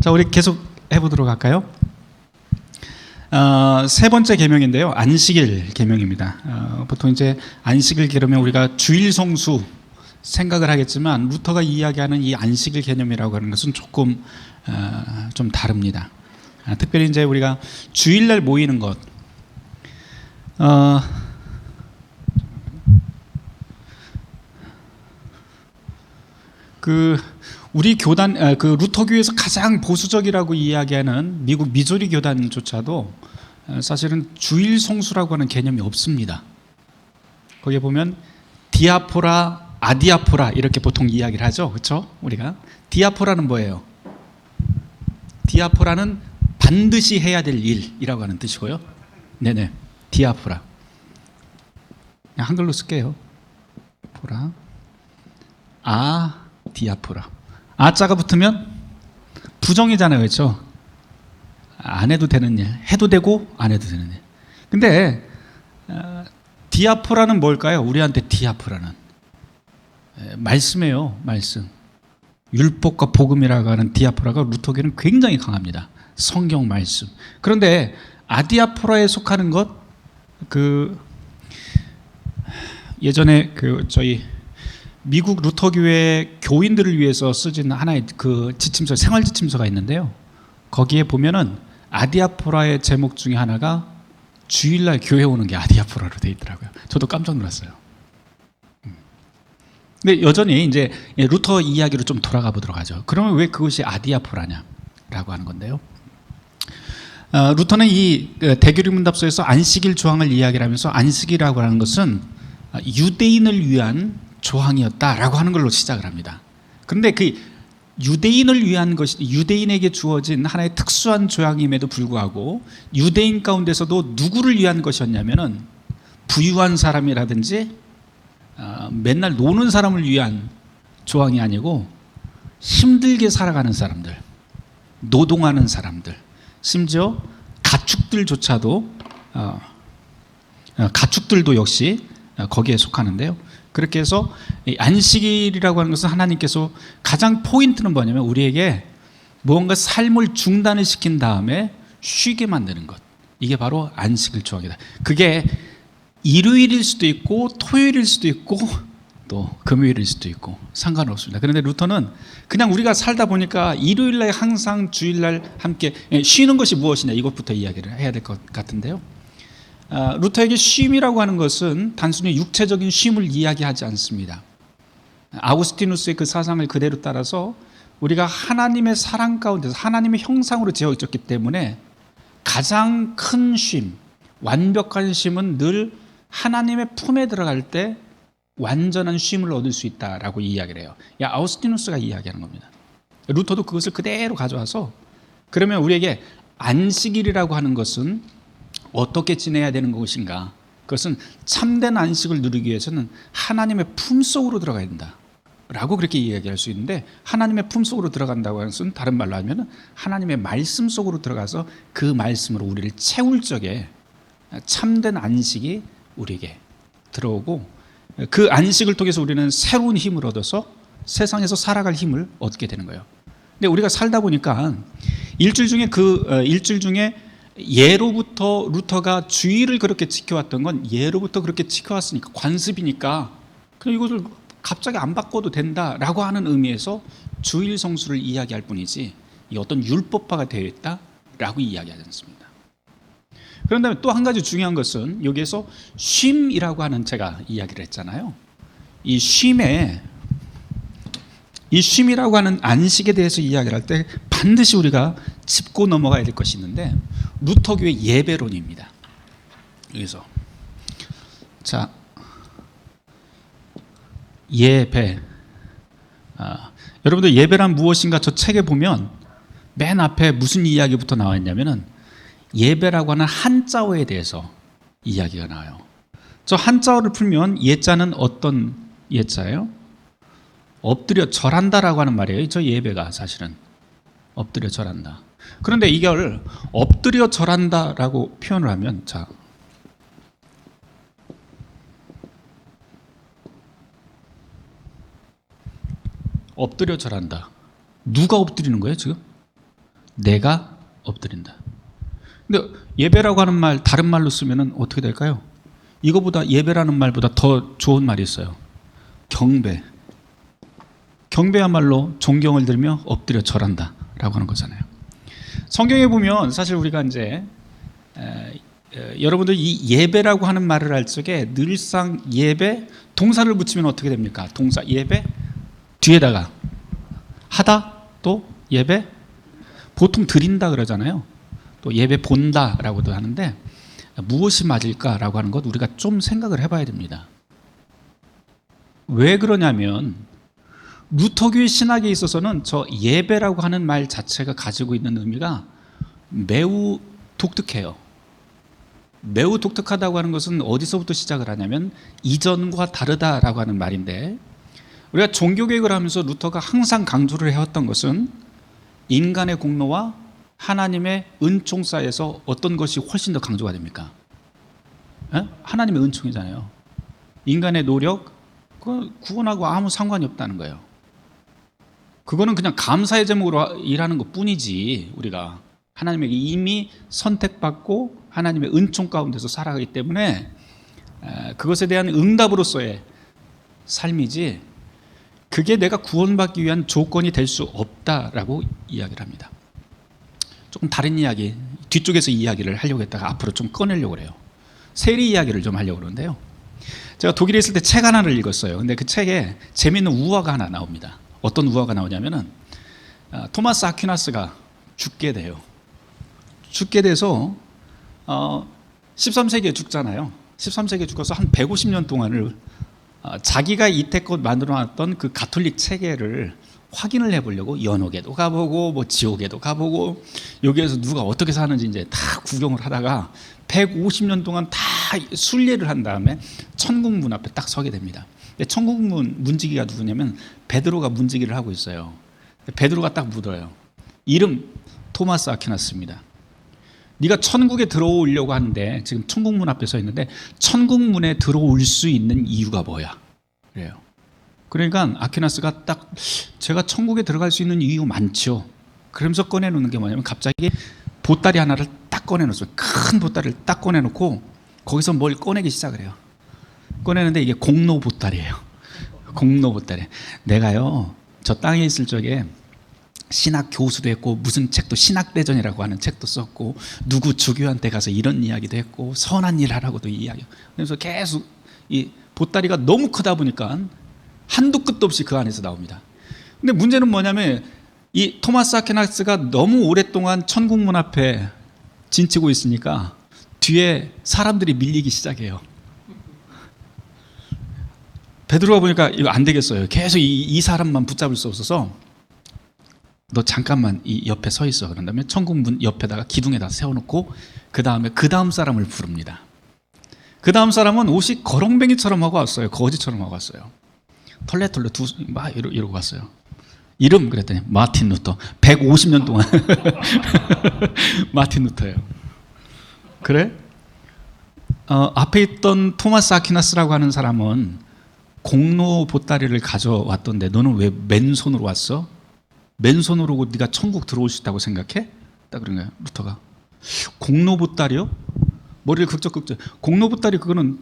자, 우리 계속 해보도록 할까요? 세 번째 계명인데요. 안식일 계명입니다. 보통 이제 안식일 계명은 우리가 주일 성수 생각을 하겠지만 루터가 이야기하는 이 안식일 개념이라고 하는 것은 조금 좀 다릅니다. 특별히 이제 우리가 주일날 모이는 것, 우리 교단, 루터교에서 가장 보수적이라고 이야기하는 미국 미조리 교단조차도 사실은 주일 성수라고 하는 개념이 없습니다. 거기에 보면 디아포라, 아디아포라 이렇게 보통 이야기를 하죠, 그렇죠? 우리가 디아포라는 뭐예요? 디아포라는 반드시 해야 될 일이라고 하는 뜻이고요. 네네, 디아포라. 그냥 한글로 쓸게요. 포라, 디아포라. 아자가 붙으면 부정이잖아요, 그렇죠? 안 해도 되는 일, 해도 되고 안 해도 되는 일. 근데 디아포라는 뭘까요? 우리한테 디아포라는 말씀이에요, 말씀. 율법과 복음이라고 하는 디아포라가 루터교는 굉장히 강합니다. 성경 말씀. 그런데 아디아포라에 속하는 것, 예전에 저희 미국 루터교회 교인들을 위해서 쓰진 하나의 지침서, 생활 지침서가 있는데요. 거기에 보면은 아디아포라의 제목 중에 하나가 주일날 교회 오는 게 아디아포라로 되어 있더라고요. 저도 깜짝 놀랐어요. 근데 여전히 이제 루터 이야기로 좀 돌아가 보도록 하죠. 그러면 왜 그것이 아디아포라냐라고 하는 건데요. 루터는 이 대교리 문답서에서 안식일 조항을 이야기를 하면서 안식이라고 하는 것은 유대인을 위한 조항이었다라고 하는 걸로 시작을 합니다. 그런데 그 유대인을 위한 것이 유대인에게 주어진 하나의 특수한 조항임에도 불구하고 유대인 가운데서도 누구를 위한 것이었냐면은 부유한 사람이라든지 맨날 노는 사람을 위한 조항이 아니고 힘들게 살아가는 사람들, 노동하는 사람들, 심지어 가축들조차도 가축들도 역시 거기에 속하는데요. 그렇게 해서 안식일이라고 하는 것은 하나님께서 가장 포인트는 뭐냐면 우리에게 무언가 삶을 중단을 시킨 다음에 쉬게 만드는 것. 이게 바로 안식일 조항이다. 그게 일요일일 수도 있고 토요일일 수도 있고 또 금요일일 수도 있고 상관없습니다. 그런데 루터는 그냥 우리가 살다 보니까 일요일날 항상 주일날 함께 쉬는 것이 무엇이냐 이것부터 이야기를 해야 될 것 같은데요. 루터에게 쉼이라고 하는 것은 단순히 육체적인 쉼을 이야기하지 않습니다. 아우구스티누스의 그 사상을 그대로 따라서 우리가 하나님의 사랑 가운데서 하나님의 형상으로 지어졌기 때문에 가장 큰 쉼, 완벽한 쉼은 늘 하나님의 품에 들어갈 때 완전한 쉼을 얻을 수 있다라고 이야기를 해요. 아우구스티누스가 이야기하는 겁니다. 루터도 그것을 그대로 가져와서 그러면 우리에게 안식일이라고 하는 것은 어떻게 지내야 되는 것인가? 그것은 참된 안식을 누리기 위해서는 하나님의 품속으로 들어가야 된다라고 그렇게 이야기할 수 있는데 하나님의 품속으로 들어간다고 하는 것은 다른 말로 하면 하나님의 말씀 속으로 들어가서 그 말씀으로 우리를 채울 적에 참된 안식이 우리에게 들어오고 그 안식을 통해서 우리는 새로운 힘을 얻어서 세상에서 살아갈 힘을 얻게 되는 거예요. 근데 우리가 살다 보니까 일주일 중에 예로부터 루터가 주일을 그렇게 지켜왔던 건 예로부터 그렇게 지켜왔으니까 관습이니까 그냥 이것을 갑자기 안 바꿔도 된다라고 하는 의미에서 주일 성수를 이야기할 뿐이지 이 어떤 율법화가 되어 있다라고 이야기하지 않습니다. 그런 다음에 또 한 가지 중요한 것은 여기에서 쉼이라고 하는 제가 이야기를 했잖아요. 이 쉼이라고 하는 안식에 대해서 이야기를 할 때 반드시 우리가 짚고 넘어가야 될 것이 있는데 루터교의 예배론입니다. 여기서 자 예배 여러분들 예배란 무엇인가 저 책에 보면 맨 앞에 무슨 이야기부터 나와 있냐면은 예배라고 하는 한자어에 대해서 이야기가 나와요. 저 한자어를 풀면 예자는 어떤 예자예요? 엎드려 절한다라고 하는 말이에요. 저 예배가 사실은 엎드려 절한다. 그런데 이걸 엎드려 절한다라고 표현을 하면 자 엎드려 절한다. 누가 엎드리는 거예요 지금? 내가 엎드린다. 근데 예배라고 하는 말 다른 말로 쓰면은 어떻게 될까요? 이거보다 예배라는 말보다 더 좋은 말이 있어요. 경배. 경배야말로 존경을 들며 엎드려 절한다 라고 하는 거잖아요. 성경에 보면 사실 우리가 이제 여러분들 이 예배라고 하는 말을 할 적에 늘상 예배 동사를 붙이면 어떻게 됩니까? 동사 예배 뒤에다가 하다 또 예배 보통 드린다 그러잖아요. 또 예배 본다라고도 하는데 무엇이 맞을까라고 하는 것 우리가 좀 생각을 해봐야 됩니다. 왜 그러냐면 루터교의 신학에 있어서는 저 예배라고 하는 말 자체가 가지고 있는 의미가 매우 독특해요. 매우 독특하다고 하는 것은 어디서부터 시작을 하냐면 이전과 다르다라고 하는 말인데, 우리가 종교개혁을 하면서 루터가 항상 강조를 해왔던 것은 인간의 공로와 하나님의 은총 사이에서 어떤 것이 훨씬 더 강조가 됩니까? 하나님의 은총이잖아요. 인간의 노력, 구원하고 아무 상관이 없다는 거예요. 그거는 그냥 감사의 제목으로 일하는 것 뿐이지, 우리가 하나님에게 이미 선택받고 하나님의 은총 가운데서 살아가기 때문에 그것에 대한 응답으로서의 삶이지, 그게 내가 구원받기 위한 조건이 될 수 없다라고 이야기를 합니다. 조금 다른 이야기, 뒤쪽에서 이야기를 하려고 했다가 앞으로 좀 꺼내려고 그래요. 세례 이야기를 좀 하려고 그러는데요. 제가 독일에 있을 때 책 하나를 읽었어요. 근데 그 책에 재미있는 우화가 하나 나옵니다. 어떤 우화가 나오냐면은 토마스 아퀴나스가 죽게 돼요. 죽게 돼서 13세기에 죽잖아요. 13세기에 죽어서 한 150년 동안을 자기가 이때껏 만들어놨던 그 가톨릭 체계를 확인을 해보려고 연옥에도 가보고 뭐 지옥에도 가보고 여기에서 누가 어떻게 사는지 이제 다 구경을 하다가 150년 동안 다 순례를 한 다음에 천국 문 앞에 딱 서게 됩니다. 근데 천국 문 문지기가 누구냐면 베드로가 문지기를 하고 있어요. 베드로가 딱 묻어요. 이름 토마스 아퀴나스입니다. 네가 천국에 들어오려고 하는데 지금 천국 문 앞에 서 있는데 천국 문에 들어올 수 있는 이유가 뭐야? 그래요. 그러니까 아퀴나스가 딱 제가 천국에 들어갈 수 있는 이유 많죠. 그러면서 꺼내놓는 게 뭐냐면 갑자기 보따리 하나를 딱 꺼내놓았어요. 큰 보따리를 딱 꺼내놓고 거기서 뭘 꺼내기 시작을 해요. 꺼내는데 이게 공로 보따리예요. 공로 보따리. 내가요 저 땅에 있을 적에 신학 교수도 했고 무슨 책도 신학대전이라고 하는 책도 썼고 누구 주교한테 가서 이런 이야기도 했고 선한 일 하라고도 이야기. 그래서 계속 이 보따리가 너무 크다 보니까 한도 끝도 없이 그 안에서 나옵니다. 근데 문제는 뭐냐면 이 토마스 아퀴나스가 너무 오랫동안 천국 문 앞에 진치고 있으니까 뒤에 사람들이 밀리기 시작해요. 베드로가 보니까 이거 안 되겠어요. 계속 이 사람만 붙잡을 수 없어서 너 잠깐만 이 옆에 서 있어. 그런 다음에 천국 문 옆에다가 기둥에다 세워놓고 그 다음 사람을 부릅니다. 그 다음 사람은 옷이 거렁뱅이처럼 하고 왔어요. 거지처럼 하고 왔어요. 털레털레 막 이러고 왔어요. 이름 그랬더니 마틴 루터. 150년 동안 마틴 루터예요. 그래? 앞에 있던 토마스 아퀴나스라고 하는 사람은 공로 보따리를 가져왔던데 너는 왜 맨손으로 왔어? 맨손으로 오고 네가 천국 들어올 수 있다고 생각해? 딱 그런 거예요. 루터가. 공로 보따리요? 머리를 극적극적. 공로 보따리 그거는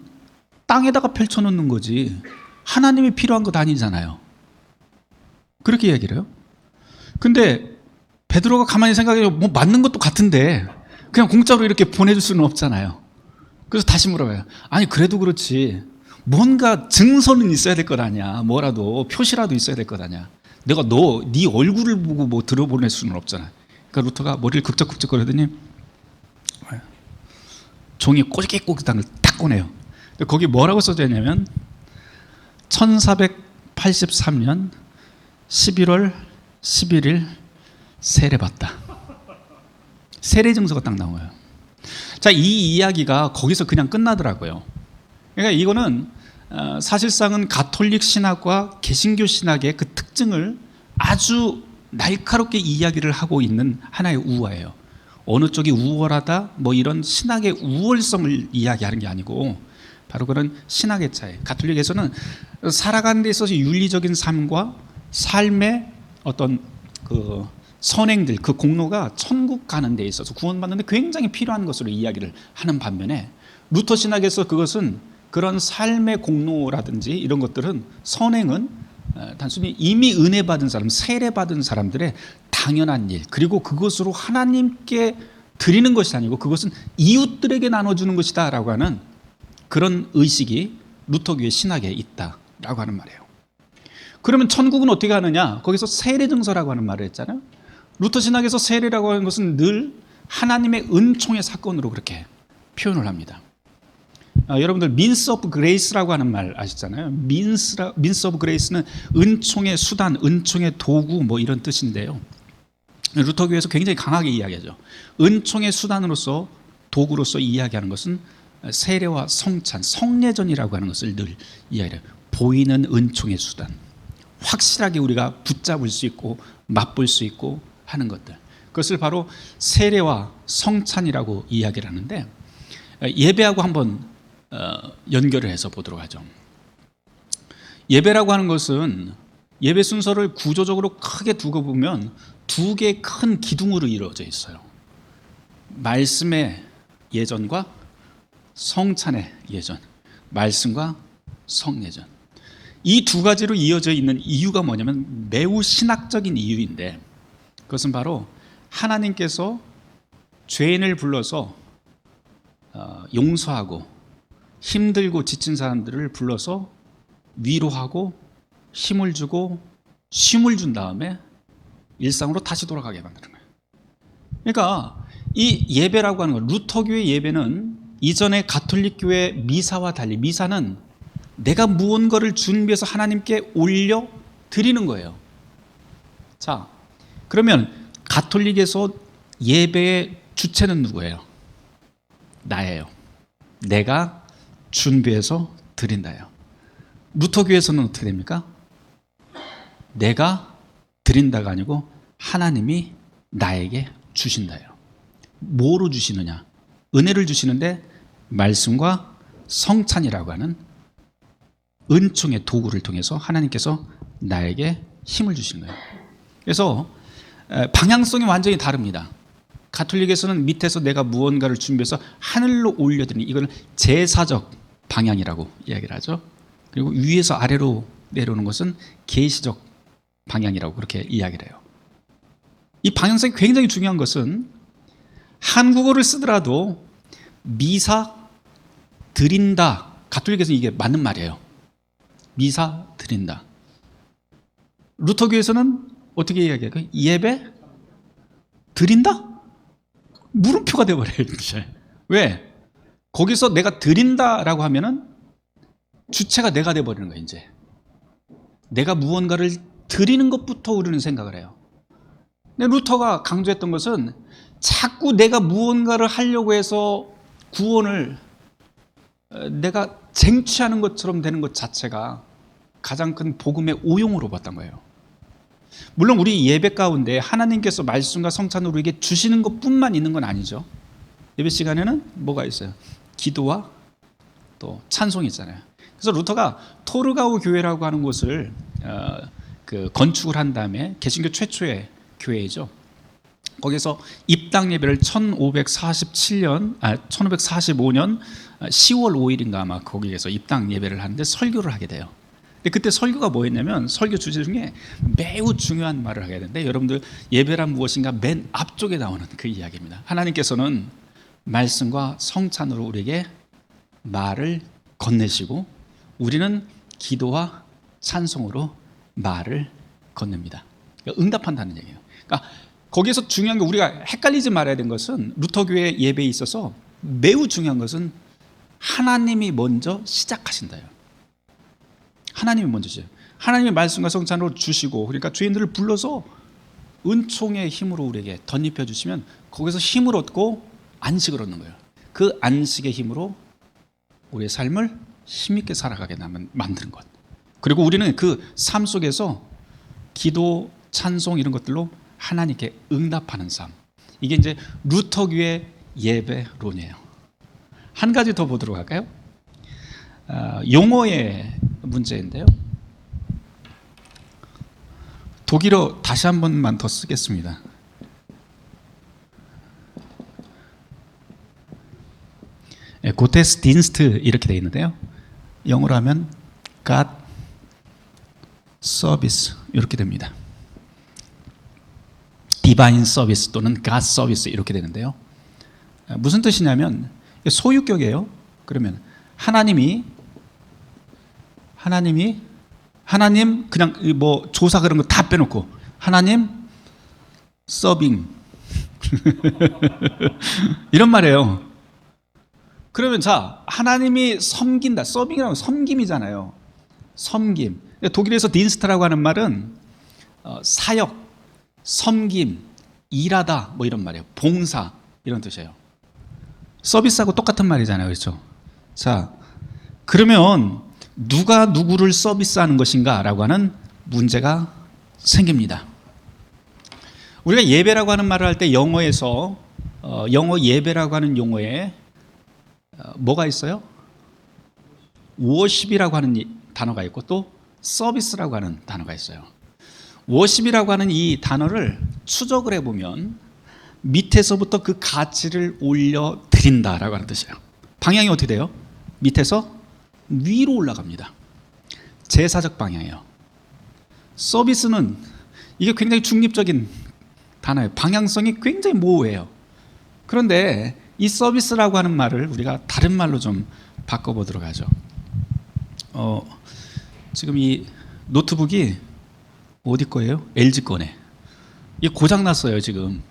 땅에다가 펼쳐놓는 거지 하나님이 필요한 것 아니잖아요. 그렇게 이야기를 해요. 근데 베드로가 가만히 생각해서 뭐 맞는 것도 같은데 그냥 공짜로 이렇게 보내줄 수는 없잖아요. 그래서 다시 물어봐요. 아니 그래도 그렇지 뭔가 증서는 있어야 될 것 아니야. 뭐라도 표시라도 있어야 될 것 아니야. 내가 네 얼굴을 보고 뭐 들어보낼 수는 없잖아. 그러니까 루터가 머리를 극적극적 거리더니 종이 꼬깃꼬깃한 걸 딱 꺼내요. 거기 뭐라고 써져 있냐면 1483년 11월 11일 세례받다. 세례 증서가 딱 나와요. 자, 이 이야기가 거기서 그냥 끝나더라고요. 그러니까 이거는 사실상은 가톨릭 신학과 개신교 신학의 그 특징을 아주 날카롭게 이야기를 하고 있는 하나의 우화예요. 어느 쪽이 우월하다 뭐 이런 신학의 우월성을 이야기하는 게 아니고 바로 그런 신학의 차이. 가톨릭에서는 살아가는 데 있어서 윤리적인 삶과 삶의 어떤 그 선행들, 그 공로가 천국 가는 데 있어서 구원받는 데 굉장히 필요한 것으로 이야기를 하는 반면에 루터 신학에서 그것은 그런 삶의 공로라든지 이런 것들은 선행은 단순히 이미 은혜 받은 사람, 세례 받은 사람들의 당연한 일, 그리고 그것으로 하나님께 드리는 것이 아니고 그것은 이웃들에게 나눠주는 것이다 라고 하는 그런 의식이 루터교의 신학에 있다라고 하는 말이에요. 그러면 천국은 어떻게 가느냐? 거기서 세례 증서라고 하는 말을 했잖아요. 루터 신학에서 세례라고 하는 것은 늘 하나님의 은총의 사건으로 그렇게 표현을 합니다. 여러분들 민스 오브 그레이스라고 하는 말 아시잖아요. 민스 오브 그레이스는 은총의 수단, 은총의 도구 뭐 이런 뜻인데요. 루터교에서 굉장히 강하게 이야기하죠. 은총의 수단으로서 도구로서 이야기하는 것은 세례와 성찬, 성례전이라고 하는 것을 늘 이야기해요. 보이는 은총의 수단, 확실하게 우리가 붙잡을 수 있고 맛볼 수 있고 하는 것들, 그것을 바로 세례와 성찬이라고 이야기를 하는데, 예배하고 한번 연결을 해서 보도록 하죠. 예배라고 하는 것은 예배 순서를 구조적으로 크게 두고 보면 두 개의 큰 기둥으로 이루어져 있어요. 말씀의 예전과 성찬의 예전, 말씀과 성례전. 이 두 가지로 이어져 있는 이유가 뭐냐면 매우 신학적인 이유인데, 그것은 바로 하나님께서 죄인을 불러서 용서하고 힘들고 지친 사람들을 불러서 위로하고 힘을 주고 쉼을 준 다음에 일상으로 다시 돌아가게 만드는 거예요. 그러니까 이 예배라고 하는 것, 루터교의 예배는 이전의 가톨릭 교회 미사와 달리, 미사는 내가 무언가를 준비해서 하나님께 올려 드리는 거예요. 자, 그러면 가톨릭에서 예배의 주체는 누구예요? 나예요. 내가 준비해서 드린다예요. 루터교에서는 어떻게 됩니까? 내가 드린다가 아니고 하나님이 나에게 주신다예요. 뭐로 주시느냐? 은혜를 주시는데 말씀과 성찬이라고 하는 은총의 도구를 통해서 하나님께서 나에게 힘을 주시는 거예요. 그래서 방향성이 완전히 다릅니다. 가톨릭에서는 밑에서 내가 무언가를 준비해서 하늘로 올려드리는, 이거는 제사적 방향이라고 이야기를 하죠. 그리고 위에서 아래로 내려오는 것은 계시적 방향이라고 그렇게 이야기를 해요. 이 방향성이 굉장히 중요한 것은 한국어를 쓰더라도 미사 드린다, 가톨릭에서는 이게 맞는 말이에요. 미사 드린다. 루터교에서는 어떻게 이야기해요? 예배 드린다? 물음표가 되어버려요. 이제. 왜? 거기서 내가 드린다라고 하면은 주체가 내가 되어버리는 거예요. 이제 내가 무언가를 드리는 것부터 우리는 생각을 해요. 근데 루터가 강조했던 것은 자꾸 내가 무언가를 하려고 해서 구원을 내가 쟁취하는 것처럼 되는 것 자체가 가장 큰 복음의 오용으로 봤던 거예요. 물론 우리 예배 가운데 하나님께서 말씀과 성찬으로 우리에게 주시는 것뿐만 있는 건 아니죠. 예배 시간에는 뭐가 있어요? 기도와 또 찬송이 있잖아요. 그래서 루터가 토르가우 교회라고 하는 곳을 건축을 한 다음에 개신교 최초의 교회이죠. 거기서 입당 예배를 1545년 10월 5일인가 아마 거기에서 입당 예배를 하는데 설교를 하게 돼요. 근데 그때 설교가 뭐였냐면, 설교 주제 중에 매우 중요한 말을 하게 되는데, 여러분들 예배란 무엇인가 맨 앞쪽에 나오는 그 이야기입니다. 하나님께서는 말씀과 성찬으로 우리에게 말을 건네시고 우리는 기도와 찬송으로 말을 건넵니다. 그러니까 응답한다는 얘기예요. 그러니까 거기에서 중요한 게, 우리가 헷갈리지 말아야 되는 것은, 루터교의 예배에 있어서 매우 중요한 것은 하나님이 먼저 시작하신다요. 하나님이 먼저 주세요. 하나님의 말씀과 성찬으로 주시고, 그러니까 죄인들을 불러서 은총의 힘으로 우리에게 덧입혀 주시면 거기서 힘을 얻고 안식을 얻는 거예요. 그 안식의 힘으로 우리의 삶을 힘있게 살아가게 만드는 것. 그리고 우리는 그 삶 속에서 기도, 찬송 이런 것들로 하나님께 응답하는 삶. 이게 이제 루터교의 예배론이에요. 한 가지 더 보도록 할까요? 용어의 문제인데요. 독일어 다시 한 번만 더 쓰겠습니다. 고테스딘스트 이렇게 되어 있는데요. 영어로 하면 God Service 이렇게 됩니다. 디바인 서비스 또는 God 서비스 이렇게 되는데요. 무슨 뜻이냐면 소유격이에요. 그러면 하나님 그냥 뭐 조사 그런 거 다 빼놓고 하나님 서빙 이런 말이에요. 그러면 자, 하나님이 섬긴다. 서빙이라고 섬김이잖아요. 섬김. 독일에서 딘스트라고 하는 말은 사역, 섬김, 일하다 뭐 이런 말이에요. 봉사 이런 뜻이에요. 서비스하고 똑같은 말이잖아요. 그렇죠? 자, 그러면 누가 누구를 서비스하는 것인가 라고 하는 문제가 생깁니다. 우리가 예배라고 하는 말을 할 때 영어에서 영어 예배라고 하는 용어에 뭐가 있어요? 워십이라고 하는 단어가 있고 또 서비스라고 하는 단어가 있어요. 워십이라고 하는 이 단어를 추적을 해보면 밑에서부터 그 가치를 올려드린다라고 하는 뜻이에요. 방향이 어떻게 돼요? 밑에서 위로 올라갑니다. 제사적 방향이에요. 서비스는 이게 굉장히 중립적인 단어예요. 방향성이 굉장히 모호해요. 그런데 이 서비스라고 하는 말을 우리가 다른 말로 좀 바꿔보도록 하죠. 지금 이 노트북이 어디 거예요? LG 거네. 이게 고장났어요 지금.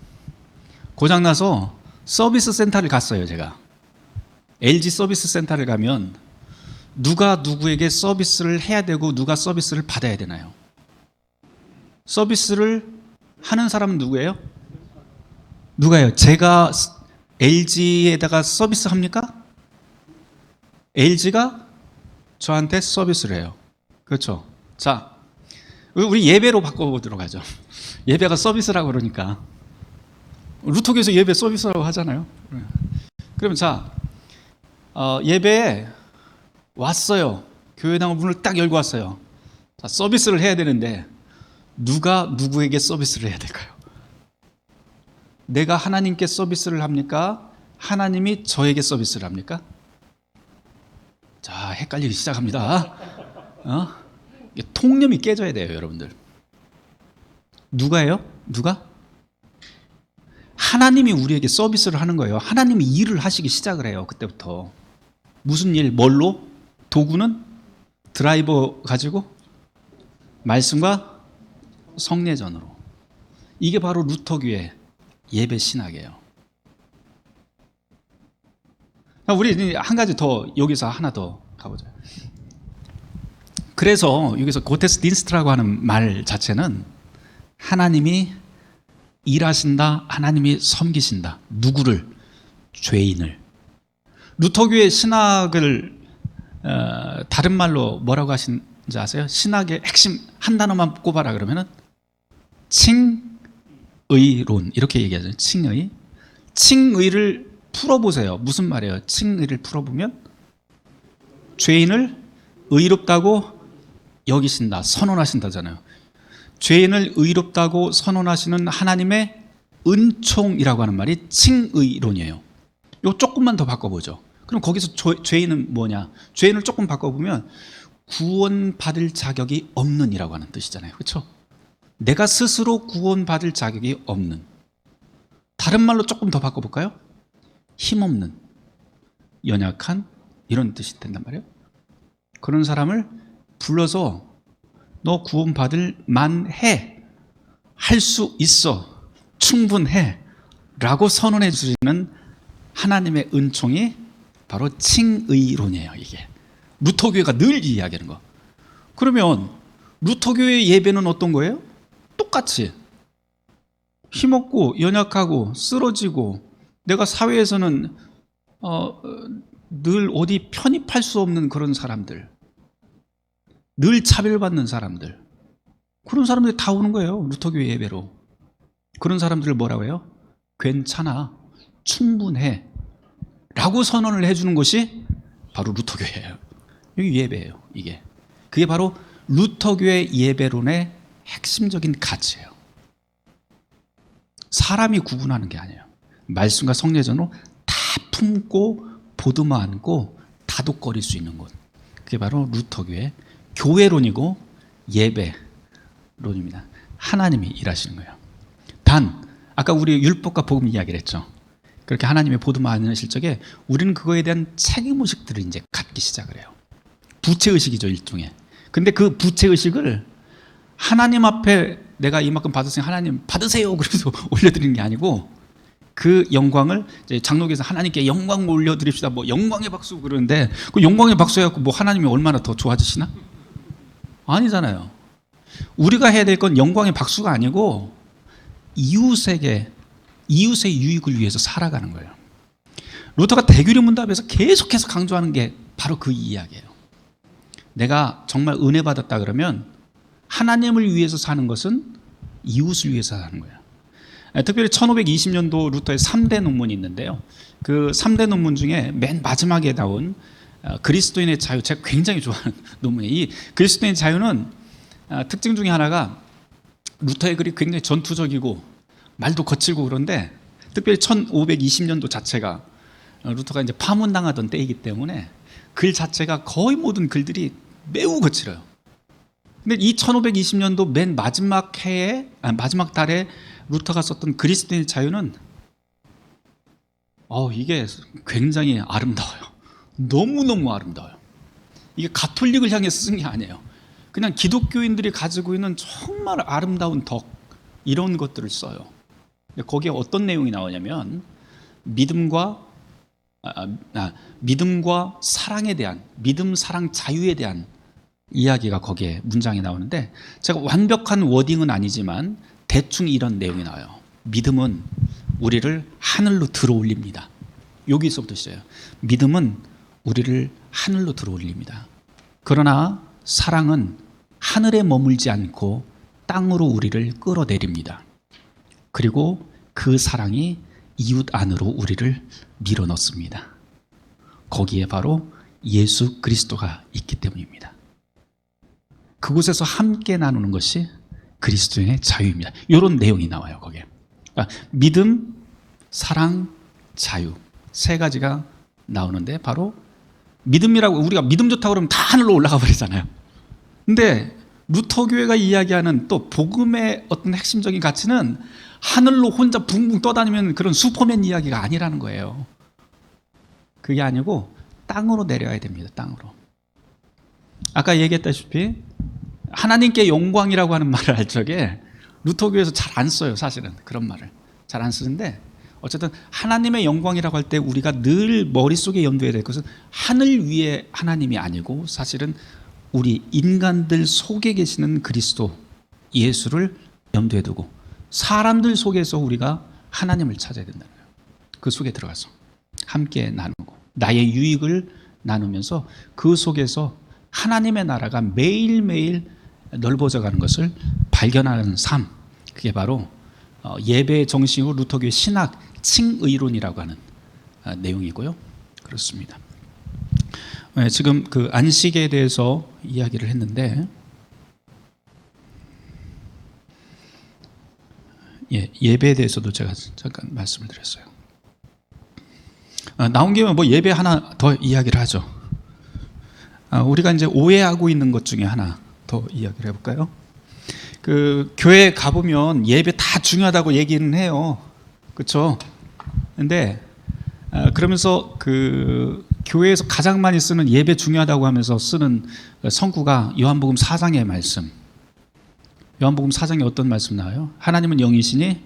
고장나서 서비스 센터를 갔어요 제가. LG 서비스 센터를 가면 누가 누구에게 서비스를 해야 되고 누가 서비스를 받아야 되나요? 서비스를 하는 사람은 누구예요? 누가요? 제가 LG에다가 서비스 합니까? LG가 저한테 서비스를 해요. 그렇죠? 자, 우리 예배로 바꿔보도록 하죠. 예배가 서비스라고 그러니까 루터교에서 예배 서비스라고 하잖아요. 그러면 자, 예배에 왔어요. 교회 나온 문을 딱 열고 왔어요. 자, 서비스를 해야 되는데 누가 누구에게 서비스를 해야 될까요? 내가 하나님께 서비스를 합니까? 하나님이 저에게 서비스를 합니까? 자, 헷갈리기 시작합니다. 통념이 깨져야 돼요, 여러분들. 누가요? 누가? 하나님이 우리에게 서비스를 하는 거예요. 하나님이 일을 하시기 시작을 해요. 그때부터. 무슨 일? 뭘로? 도구는 드라이버 가지고 말씀과 성례전으로. 이게 바로 루터교의 예배 신학이에요. 우리 한 가지 더 여기서 하나 더 가보자. 그래서 여기서 고테스딘스트라고 하는 말 자체는 하나님이 일하신다, 하나님이 섬기신다. 누구를? 죄인을. 루터교의 신학을 다른 말로 뭐라고 하신지 아세요? 신학의 핵심 한 단어만 꼽아라 그러면은 칭의론 이렇게 얘기하죠. 칭의. 칭의를 풀어보세요. 무슨 말이에요? 칭의를 풀어보면 죄인을 의롭다고 여기신다, 선언하신다잖아요. 죄인을 의롭다고 선언하시는 하나님의 은총이라고 하는 말이 칭의론이에요. 이거 조금만 더 바꿔보죠. 그럼 거기서 죄인은 뭐냐? 죄인을 조금 바꿔보면 구원받을 자격이 없는 이라고 하는 뜻이잖아요. 그렇죠? 내가 스스로 구원받을 자격이 없는. 다른 말로 조금 더 바꿔볼까요? 힘없는, 연약한 이런 뜻이 된단 말이에요. 그런 사람을 불러서 너 구원받을 만해, 할 수 있어, 충분해 라고 선언해 주시는 하나님의 은총이 바로 칭의론이에요. 이게 루터교회가 늘 이야기하는 거. 그러면 루터교회의 예배는 어떤 거예요? 똑같이 힘없고 연약하고 쓰러지고 내가 사회에서는 늘 어디 편입할 수 없는 그런 사람들, 늘 차별받는 사람들, 그런 사람들이 다 오는 거예요. 루터교회 예배로. 그런 사람들을 뭐라고 해요? 괜찮아, 충분해 라고 선언을 해주는 것이 바로 루터교회예요. 여기 예배예요. 이게 그게 바로 루터교회 예배론의 핵심적인 가치예요. 사람이 구분하는 게 아니에요. 말씀과 성례전으로 다 품고 보드마 안고 다독거릴 수 있는 곳. 그게 바로 루터교의 교회론이고 예배론입니다. 하나님이 일하시는 거예요. 단 아까 우리 율법과 복음 이야기를 했죠. 그렇게 하나님의 보드마 안으실 적에 우리는 그거에 대한 책임의식들을 이제 갖기 시작을 해요. 부채의식이죠, 일종의. 근데 그 부채의식을 하나님 앞에 내가 이만큼 받았으니 하나님 받으세요 그래서 올려드리는 게 아니고, 그 영광을 이제 장로교에서 하나님께 영광 올려드립시다, 뭐 영광의 박수 그러는데, 그 영광의 박수 해갖고 뭐 하나님이 얼마나 더 좋아지시나? 아니잖아요. 우리가 해야 될 건 영광의 박수가 아니고 이웃의 유익을 위해서 살아가는 거예요. 루터가 대규리 문답에서 계속해서 강조하는 게 바로 그 이야기예요. 내가 정말 은혜 받았다 그러면 하나님을 위해서 사는 것은 이웃을 위해서 사는 거예요. 특별히 1520년도 루터의 3대 논문이 있는데요. 그 3대 논문 중에 맨 마지막에 나온 그리스도인의 자유, 제가 굉장히 좋아하는 논문이에요. 이 그리스도인의 자유는 특징 중에 하나가 루터의 글이 굉장히 전투적이고 말도 거칠고 그런데, 특별히 1520년도 자체가 루터가 이제 파문당하던 때이기 때문에 글 자체가 거의 모든 글들이 매우 거칠어요. 근데 이 1520년도 맨 마지막 마지막 달에 루터가 썼던 그리스도인의 자유는 이게 굉장히 아름다워요. 너무너무 아름다워요. 이게 가톨릭을 향해서 쓴 게 아니에요. 그냥 기독교인들이 가지고 있는 정말 아름다운 덕, 이런 것들을 써요. 거기에 어떤 내용이 나오냐면 믿음과 사랑에 대한, 믿음, 사랑, 자유에 대한 이야기가 거기에 문장에 나오는데, 제가 완벽한 워딩은 아니지만 대충 이런 내용이 나와요. 믿음은 우리를 하늘로 들어올립니다. 여기서부터 시작해요. 믿음은 우리를 하늘로 들어올립니다. 그러나 사랑은 하늘에 머물지 않고 땅으로 우리를 끌어내립니다. 그리고 그 사랑이 이웃 안으로 우리를 밀어넣습니다. 거기에 바로 예수 그리스도가 있기 때문입니다. 그곳에서 함께 나누는 것이 그리스도인의 자유입니다. 이런 내용이 나와요, 거기에. 그러니까 믿음, 사랑, 자유, 세 가지가 나오는데, 바로 믿음이라고, 우리가 믿음 좋다고 그러면 다 하늘로 올라가 버리잖아요. 근데 루터교회가 이야기하는 또 복음의 어떤 핵심적인 가치는 하늘로 혼자 붕붕 떠다니면 그런 슈퍼맨 이야기가 아니라는 거예요. 그게 아니고 땅으로 내려야 됩니다. 땅으로. 아까 얘기했다시피 하나님께 영광이라고 하는 말을 할 적에 루터교에서 잘 안 써요. 사실은 그런 말을 잘 안 쓰는데, 어쨌든 하나님의 영광이라고 할 때 우리가 늘 머릿속에 염두해야 될 것은 하늘 위에 하나님이 아니고, 사실은 우리 인간들 속에 계시는 그리스도 예수를 염두에 두고 사람들 속에서 우리가 하나님을 찾아야 된다는 거예요. 그 속에 들어가서 함께 나누고 나의 유익을 나누면서 그 속에서 하나님의 나라가 매일매일 넓어져 가는 것을 발견하는 삶, 그게 바로 예배의 정신으로 루터교의 신학 칭의론이라고 하는 내용이고요. 그렇습니다. 지금 그 안식에 대해서 이야기를 했는데, 예배에 대해서도 제가 잠깐 말씀을 드렸어요. 나온 김에 뭐 예배 하나 더 이야기를 하죠. 우리가 이제 오해하고 있는 것 중에 하나 더 이야기를 해볼까요? 그 교회 가보면 예배 다 중요하다고 얘기는 해요. 그렇죠? 근데 그러면서 그 교회에서 가장 많이 쓰는 예배 중요하다고 하면서 쓰는 성구가 요한복음 4장의 말씀. 요한복음 4장에 어떤 말씀 나와요? 하나님은 영이시니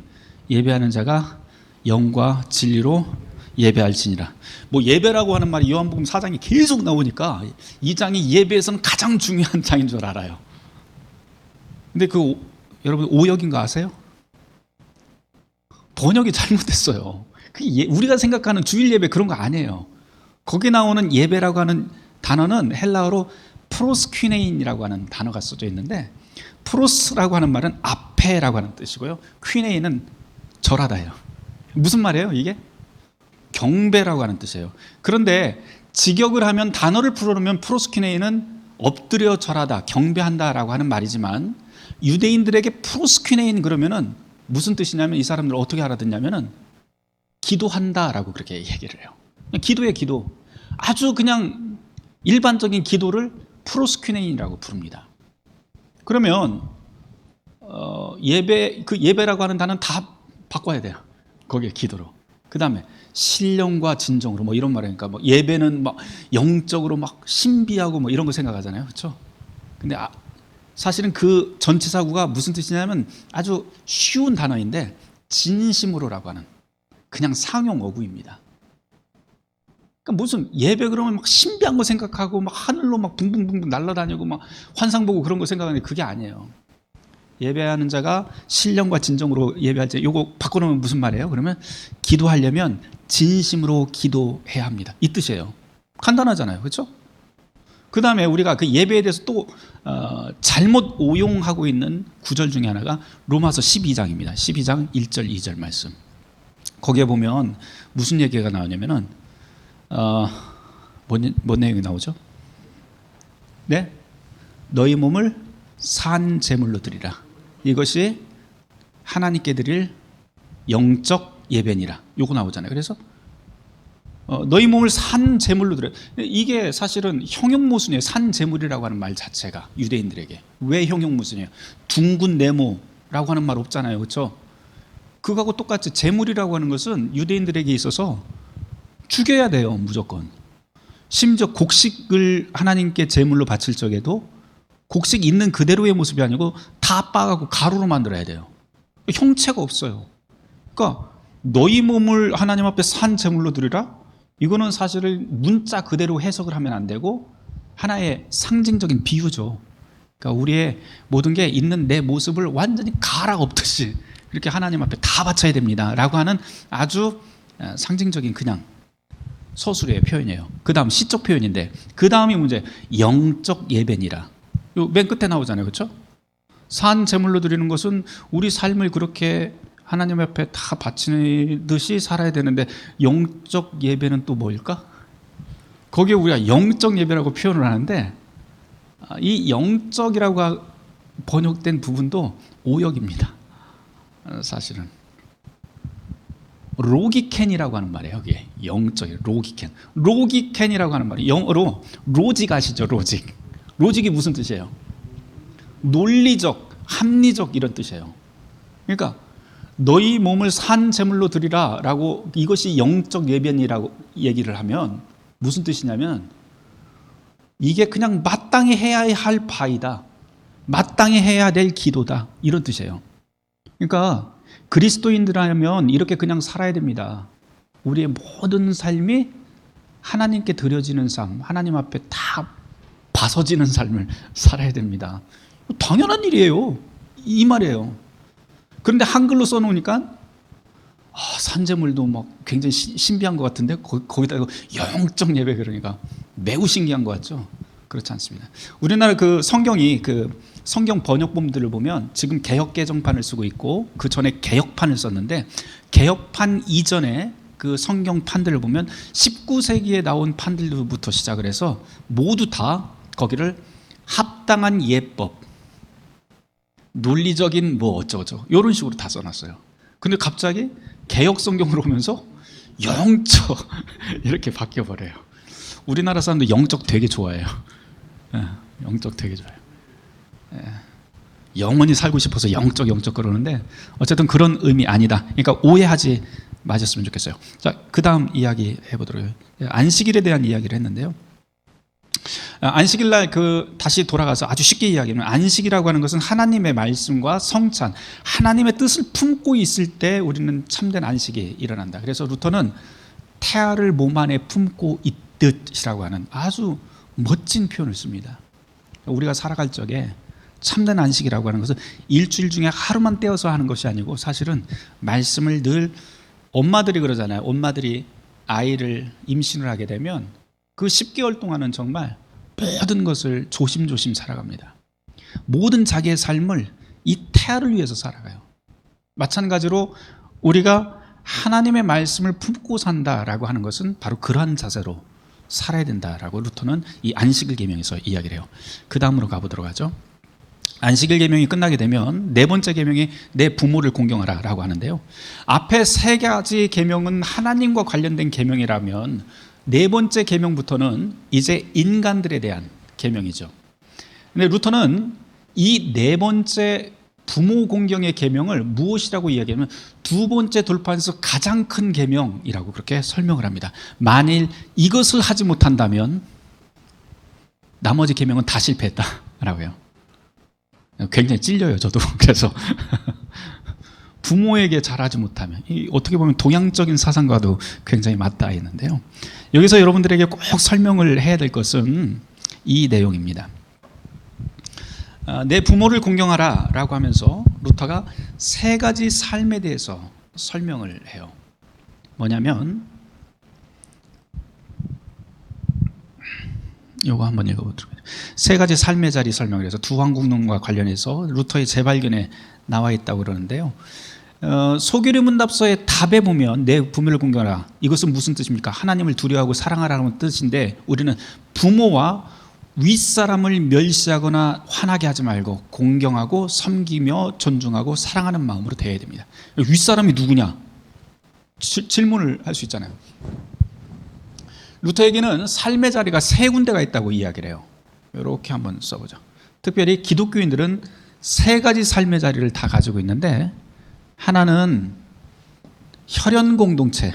예배하는 자가 영과 진리로 예배할지니라. 뭐 예배라고 하는 말이 요한복음 4장에 계속 나오니까 이 장이 예배에서는 가장 중요한 장인 줄 알아요. 근데 그 여러분 오역인 거 아세요? 번역이 잘못됐어요. 우리가 생각하는 주일 예배 그런 거 아니에요. 거기 나오는 예배라고 하는 단어는 헬라어로 프로스퀴네인이라고 하는 단어가 써져 있는데, 프로스라고 하는 말은 앞에라고 하는 뜻이고요, 퀴네인은 절하다예요. 무슨 말이에요 이게? 경배라고 하는 뜻이에요. 그런데 직역을 하면, 단어를 풀어놓으면 프로스퀴네인은 엎드려 절하다, 경배한다라고 하는 말이지만, 유대인들에게 프로스퀴네인 그러면은 무슨 뜻이냐면, 이 사람들 어떻게 알아듣냐면은 기도한다라고 그렇게 얘기를 해요. 기도해, 기도. 아주 그냥 일반적인 기도를 프로스큐네인이라고 부릅니다. 그러면 예배라고 하는 단어는 다 바꿔야 돼요. 거기에 기도로. 그 다음에 신령과 진정으로 뭐 이런 말이니까 뭐 예배는 막 영적으로 막 신비하고 뭐 이런 거 생각하잖아요. 그렇죠? 근데 사실은 그 전체 사구가 무슨 뜻이냐면 아주 쉬운 단어인데 진심으로라고 하는 그냥 상용 어구입니다. 그러니까 무슨 예배 그러면 막 신비한 거 생각하고 막 하늘로 막 붕붕붕붕 날아다니고 막 환상 보고 그런 거 생각하는데 그게 아니에요. 예배하는 자가 신령과 진정으로 예배할 때 요거 바꿔놓으면 무슨 말이에요? 그러면 기도하려면 진심으로 기도해야 합니다. 이 뜻이에요. 간단하잖아요. 그렇죠? 그 다음에 우리가 그 예배에 대해서 또 잘못 오용하고 있는 구절 중에 하나가 로마서 12장입니다. 12장 1절 2절 말씀. 거기에 보면 무슨 얘기가 나오냐면은 뭔 내용이 나오죠? 네? 너희 몸을 산 제물로 드리라. 이것이 하나님께 드릴 영적 예배니라. 요거 나오잖아요. 그래서 너희 몸을 산 제물로 드려. 이게 사실은 형용모순이에요. 산 제물이라고 하는 말 자체가 유대인들에게. 왜 형용모순이에요? 둥근 네모라고 하는 말 없잖아요. 그렇죠? 그거하고 똑같이 제물이라고 하는 것은 유대인들에게 있어서 죽여야 돼요. 무조건. 심지어 곡식을 하나님께 제물로 바칠 적에도 곡식 있는 그대로의 모습이 아니고 다 빻아갖고 가루로 만들어야 돼요. 형체가 없어요. 그러니까 너희 몸을 하나님 앞에 산 제물로 드리라? 이거는 사실은 문자 그대로 해석을 하면 안 되고 하나의 상징적인 비유죠. 그러니까 우리의 모든 게 있는 내 모습을 완전히 갈아엎듯이 이렇게 하나님 앞에 다 바쳐야 됩니다 라고 하는 아주 상징적인 그냥 서술의 표현이에요. 그 다음 시적 표현인데 그 다음이 문제 영적 예배니라. 맨 끝에 나오잖아요. 그렇죠? 산 제물로 드리는 것은 우리 삶을 그렇게 하나님 앞에 다 바치듯이 살아야 되는데 영적 예배는 또 뭘까? 거기에 우리가 영적 예배라고 표현을 하는데 이 영적이라고 번역된 부분도 오역입니다. 사실은 로기켄이라고 하는 말이에요. 여기에 영적이 로기켄이라고 하는 말이 영어로 로직 아시죠? 로직이 무슨 뜻이에요? 논리적, 합리적 이런 뜻이에요. 그러니까 너희 몸을 산 제물로 드리라 라고 이것이 영적 예배니라고 얘기를 하면 무슨 뜻이냐면 이게 그냥 마땅히 해야 할 바이다. 마땅히 해야 될 기도다. 이런 뜻이에요. 그러니까 그리스도인들이라면 이렇게 그냥 살아야 됩니다. 우리의 모든 삶이 하나님께 드려지는 삶, 하나님 앞에 다 벗어지는 삶을 살아야 됩니다. 당연한 일이에요. 이 말이에요. 그런데 한글로 써놓으니까 산재물도 막 굉장히 신비한 것 같은데 거기다 영적 예배 그러니까 매우 신기한 것 같죠? 그렇지 않습니다. 우리나라 그 성경이 그 성경 번역본들을 보면 지금 개역 개정판을 쓰고 있고 그 전에 개역판을 썼는데 개역판 이전에 그 성경판들을 보면 19세기에 나온 판들부터 시작을 해서 모두 다 거기를 합당한 예법, 논리적인 뭐 어쩌고저쩌고 이런 식으로 다 써놨어요. 근데 갑자기 개역 성경으로 오면서 영적 이렇게 바뀌어버려요. 우리나라 사람들 영적 되게 좋아해요. 영적 되게 좋아해요. 영원히 살고 싶어서 영적 그러는데 어쨌든 그런 의미 아니다. 그러니까 오해하지 마셨으면 좋겠어요. 자, 그 다음 이야기 해보도록 해요. 안식일에 대한 이야기를 했는데요. 안식일날 다시 돌아가서 아주 쉽게 이야기하면 안식이라고 하는 것은 하나님의 말씀과 성찬, 하나님의 뜻을 품고 있을 때 우리는 참된 안식이 일어난다. 그래서 루터는 태아를 몸 안에 품고 있듯이라고 하는 아주 멋진 표현을 씁니다. 우리가 살아갈 적에 참된 안식이라고 하는 것은 일주일 중에 하루만 떼어서 하는 것이 아니고 사실은 말씀을 늘 엄마들이 그러잖아요. 엄마들이 아이를 임신을 하게 되면 그 10개월 동안은 정말 모든 것을 조심조심 살아갑니다. 모든 자기의 삶을 이 태아를 위해서 살아가요. 마찬가지로 우리가 하나님의 말씀을 품고 산다라고 하는 것은 바로 그러한 자세로 살아야 된다라고 루터는 이 안식일 계명에서 이야기를 해요. 그 다음으로 가보도록 하죠. 안식일 계명이 끝나게 되면 네 번째 계명이 내 부모를 공경하라라고 하는데요. 앞에 세 가지 계명은 하나님과 관련된 계명이라면 네 번째 계명부터는 이제 인간들에 대한 계명이죠. 근데 루터는 이 네 번째 부모 공경의 계명을 무엇이라고 이야기하면 두 번째 돌파에서 가장 큰 계명이라고 그렇게 설명을 합니다. 만일 이것을 하지 못한다면 나머지 계명은 다 실패했다라고 해요. 굉장히 찔려요, 저도. 그래서 부모에게 잘하지 못하면, 어떻게 보면 동양적인 사상과도 굉장히 맞닿아 있는데요. 여기서 여러분들에게 꼭 설명을 해야 될 것은 이 내용입니다. 내 부모를 공경하라 라고 하면서 루터가 세 가지 삶에 대해서 설명을 해요. 뭐냐면 이거 한번 읽어보도록 해요. 세 가지 삶의 자리 설명을 해서 두황공론과 관련해서 루터의 재발견에 나와 있다고 그러는데요. 소규리 문답서의 답에 보면 내 부모를 공경하라, 이것은 무슨 뜻입니까? 하나님을 두려워하고 사랑하라는 뜻인데, 우리는 부모와 윗사람을 멸시하거나 화나게 하지 말고 공경하고 섬기며 존중하고 사랑하는 마음으로 대해야 됩니다. 윗사람이 누구냐? 질문을 할 수 있잖아요. 루터에게는 삶의 자리가 세 군데가 있다고 이야기를 해요. 이렇게 한번 써보죠. 특별히 기독교인들은 세 가지 삶의 자리를 다 가지고 있는데, 하나는 혈연 공동체,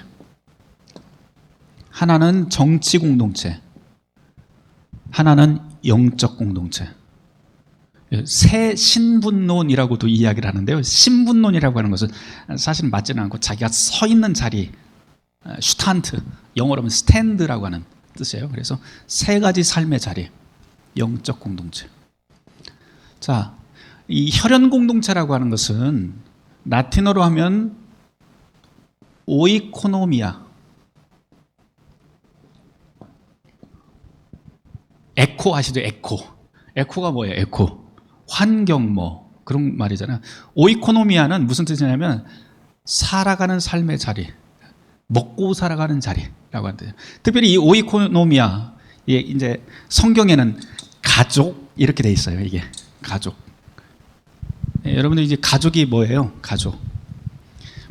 하나는 정치 공동체, 하나는 영적 공동체. 새 신분론이라고도 이야기를 하는데요. 신분론이라고 하는 것은 사실 맞지는 않고 자기가 서 있는 자리, 슈탄트, 영어로 하면 스탠드라고 하는 뜻이에요. 그래서 세 가지 삶의 자리, 영적 공동체. 자, 이 혈연 공동체라고 하는 것은 라틴어로 하면 오이코노미아, 에코 아시죠? 에코가 뭐예요? 에코, 환경, 뭐 그런 말이잖아요. 오이코노미아는 무슨 뜻이냐면 살아가는 삶의 자리, 먹고 살아가는 자리라고 하는데요. 특별히 이 오이코노미아, 이제 성경에는 가족 이렇게 돼 있어요. 이게 가족. 여러분들 이제 가족이 뭐예요? 가족.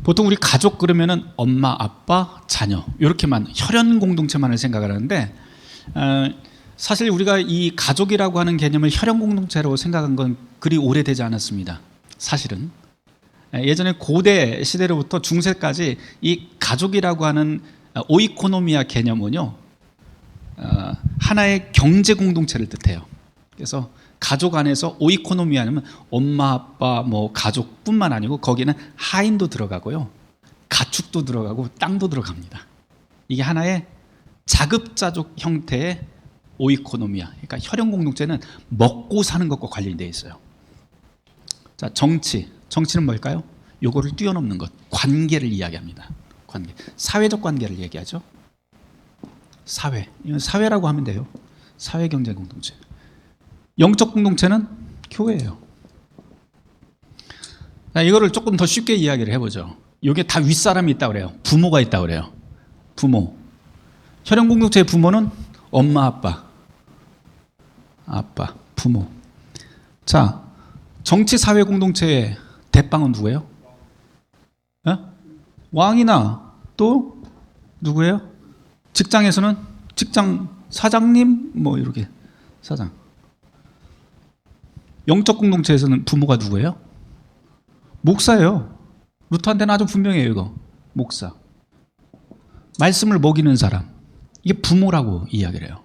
보통 우리 가족 그러면은 엄마, 아빠, 자녀 이렇게만, 혈연 공동체만을 생각을 하는데, 사실 우리가 이 가족이라고 하는 개념을 혈연 공동체로 생각한 건 그리 오래되지 않았습니다. 사실은 예전에 고대 시대로부터 중세까지 이 가족이라고 하는 오이코노미아 개념은요, 하나의 경제 공동체를 뜻해요. 그래서 가족 안에서 오이코노미아는 엄마, 아빠, 뭐 가족뿐만 아니고 거기는 하인도 들어가고요, 가축도 들어가고 땅도 들어갑니다. 이게 하나의 자급자족 형태의 오이코노미아. 그러니까 혈연 공동체는 먹고 사는 것과 관련이 되어 있어요. 자, 정치는 뭘까요? 요거를 뛰어넘는 것, 관계를 이야기합니다. 관계, 사회적 관계를 얘기하죠. 이건 사회라고 하면 돼요. 사회 경제 공동체. 영적 공동체는 교회예요. 자, 이거를 조금 더 쉽게 이야기를 해보죠. 이게 다 윗사람이 있다고 그래요. 부모가 있다고 그래요. 부모. 혈연 공동체의 부모는 엄마, 아빠, 부모. 자, 정치 사회 공동체의 대빵은 누구예요? 왕이나 또 누구예요? 직장에서는 직장 사장님, 뭐 이렇게 사장. 영적 공동체에서는 부모가 누구예요? 목사예요. 루터한테는 아주 분명해요. 이거 목사. 말씀을 먹이는 사람, 이게 부모라고 이야기를 해요.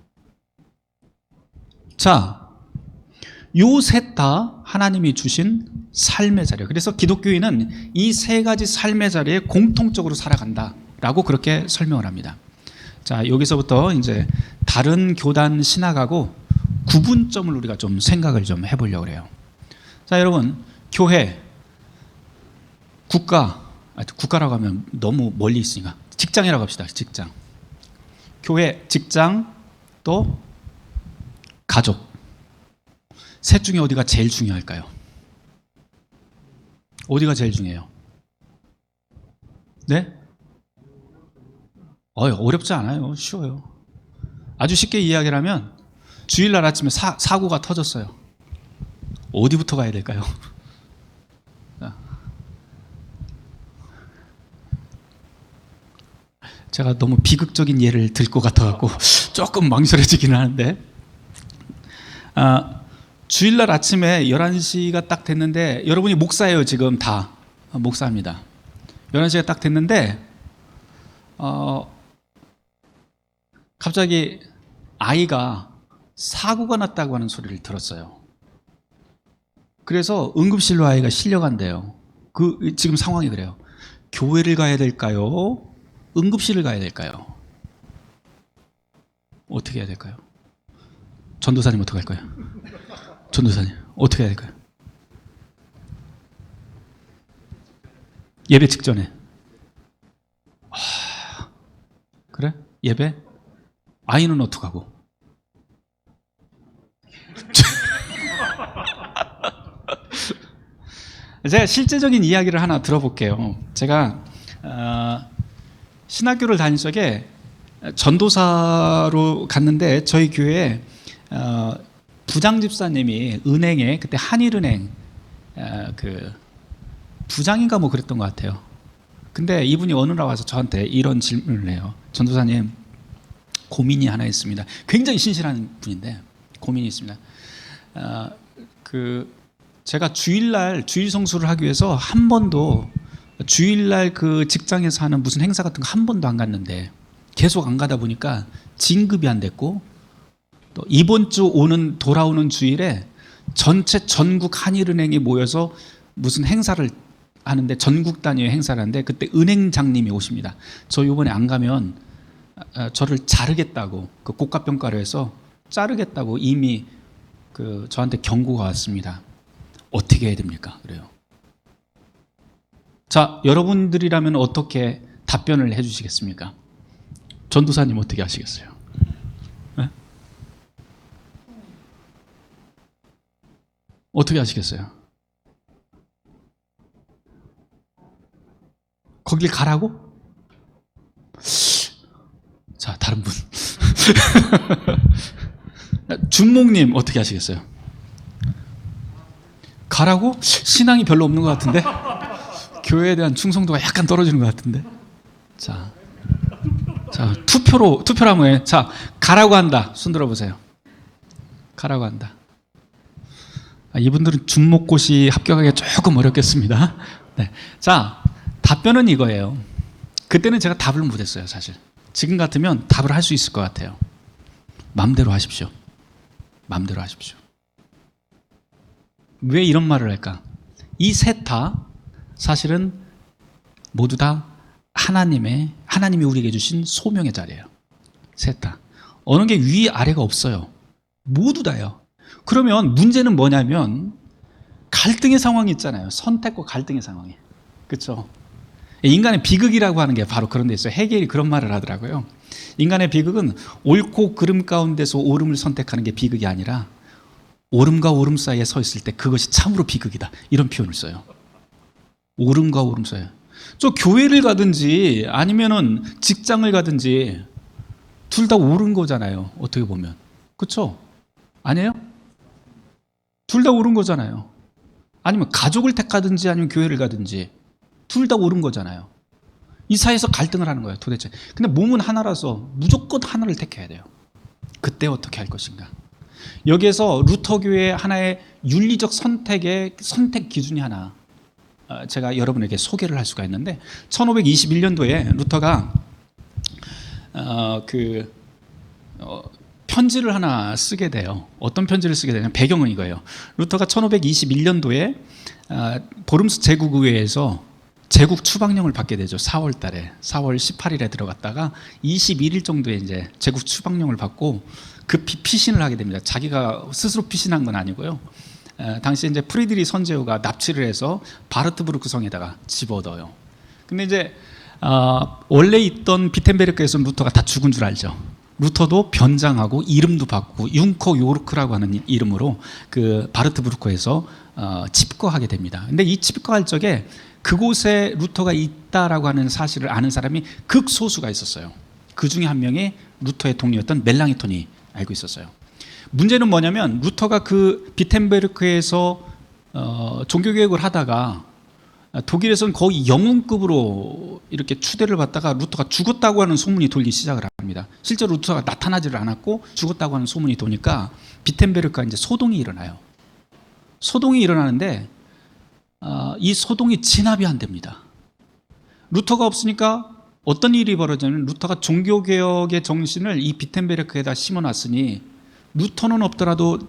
자, 요 셋 다 하나님이 주신 삶의 자리예요. 그래서 기독교인은 이 세 가지 삶의 자리에 공통적으로 살아간다라고 그렇게 설명을 합니다. 자, 여기서부터 이제 다른 교단 신학하고 구분점을 우리가 좀 생각을 좀 해보려고 해요. 자, 여러분, 교회, 국가라고 하면 너무 멀리 있으니까 직장이라고 합시다. 직장, 교회, 직장, 또 가족. 셋 중에 어디가 제일 중요할까요? 어디가 제일 중요해요? 네? 어렵지 않아요. 쉬워요. 아주 쉽게 이야기를 하면, 주일날 아침에 사고가 터졌어요. 어디부터 가야 될까요? 제가 너무 비극적인 예를 들 것 같아갖고 조금 망설여지긴 하는데, 주일날 아침에 11시가 딱 됐는데, 여러분이 목사예요. 지금 다 목사입니다. 11시가 딱 됐는데 갑자기 아이가 사고가 났다고 하는 소리를 들었어요. 그래서 응급실로 아이가 실려간대요. 지금 상황이 그래요. 교회를 가야 될까요? 응급실을 가야 될까요? 어떻게 해야 될까요? 전도사님 어떻게 할까요? 전도사님 어떻게 해야 될까요? 예배 직전에. 그래? 예배? 아이는 어떡하고? 제가 실제적인 이야기를 하나 들어볼게요. 제가 신학교를 다닐 적에 전도사로 갔는데, 저희 교회에 부장 집사님이 은행에, 그때 한일은행 그 부장인가 뭐 그랬던 것 같아요. 근데 이분이 어느 날 와서 저한테 이런 질문을 해요. 전도사님, 고민이 하나 있습니다. 굉장히 신실한 분인데 고민이 있습니다. 제가 주일날 주일 성수를 하기 위해서 한 번도, 주일날 그 직장에서 하는 무슨 행사 같은 거 한 번도 안 갔는데, 계속 안 가다 보니까 진급이 안 됐고, 또 이번 주 돌아오는 주일에 전체 전국 한일은행이 모여서 무슨 행사를 하는데, 전국 단위의 행사를 하는데, 그때 은행장님이 오십니다. 저 이번에 안 가면 저를 자르겠다고, 그 국가평가를 해서 자르겠다고 이미 저한테 경고가 왔습니다. 어떻게 해야 됩니까? 그래요. 자, 여러분들이라면 어떻게 답변을 해주시겠습니까? 전도사님 어떻게 하시겠어요? 네? 어떻게 하시겠어요? 거길 가라고? 자, 다른 분. 준목님 어떻게 하시겠어요? 가라고? 신앙이 별로 없는 것 같은데? 교회에 대한 충성도가 약간 떨어지는 것 같은데? 자, 투표로 하면 해. 자, 가라고 한다. 손 들어보세요. 가라고 한다. 이분들은 준목고시 합격하기가 조금 어렵겠습니다. 네. 자, 답변은 이거예요. 그때는 제가 답을 못했어요, 사실. 지금 같으면 답을 할 수 있을 것 같아요. 마음대로 하십시오. 마음대로 하십시오. 왜 이런 말을 할까? 이 셋 다 사실은 모두 다 하나님이 우리에게 주신 소명의 자리예요. 셋 다. 어느 게 위 아래가 없어요. 모두 다요. 그러면 문제는 뭐냐면 갈등의 상황이 있잖아요. 선택과 갈등의 상황이. 그렇죠? 인간의 비극이라고 하는 게 바로 그런 데 있어요. 헤겔이 그런 말을 하더라고요. 인간의 비극은 옳고 그름 가운데서 옳음을 선택하는 게 비극이 아니라, 옳음과 옳음 사이에 서 있을 때 그것이 참으로 비극이다. 이런 표현을 써요. 옳음과 옳음 사이에. 저 교회를 가든지 아니면은 직장을 가든지 둘 다 옳은 거잖아요. 어떻게 보면. 그렇죠? 아니에요? 둘 다 옳은 거잖아요. 아니면 가족을 택하든지 아니면 교회를 가든지 둘 다 옳은 거잖아요. 이 사이에서 갈등을 하는 거예요, 도대체. 근데 몸은 하나라서 무조건 하나를 택해야 돼요. 그때 어떻게 할 것인가. 여기에서 루터교의 하나의 윤리적 선택 기준이 하나, 제가 여러분에게 소개를 할 수가 있는데, 1521년도에 루터가 편지를 하나 쓰게 돼요. 어떤 편지를 쓰게 되냐면, 배경은 이거예요. 루터가 1521년도에 보름스 제국의회에서 제국 추방령을 받게 되죠. 4월 달에, 4월 18일에 들어갔다가 21일 정도에 이제 제국 추방령을 받고 급히 피신을 하게 됩니다. 자기가 스스로 피신한 건 아니고요. 당시 이제 프리드리 선제후가 납치를 해서 바르트부르크 성에다가 집어넣어요. 근데 이제 원래 있던 비텐베르크에서 루터가 다 죽은 줄 알죠. 루터도 변장하고 이름도 바꾸고 융커 요르크라고 하는 이름으로 그 바르트부르크에서 칩거하게 됩니다. 근데 이 칩거할 적에 그곳에 루터가 있다라고 하는 사실을 아는 사람이 극소수가 있었어요. 그 중에 한 명이 루터의 동료였던 멜랑이톤이 알고 있었어요. 문제는 뭐냐면, 루터가 그 비텐베르크에서 종교개혁을 하다가 독일에서는 거의 영웅급으로 이렇게 추대를 받다가 루터가 죽었다고 하는 소문이 돌기 시작을 합니다. 실제로 루터가 나타나지를 않았고 죽었다고 하는 소문이 도니까 비텐베르크가 이제 소동이 일어나요. 소동이 일어나는데 이 소동이 진압이 안 됩니다. 루터가 없으니까 어떤 일이 벌어지냐면 루터가 종교개혁의 정신을 이 비텐베르크에다 심어놨으니 루터는 없더라도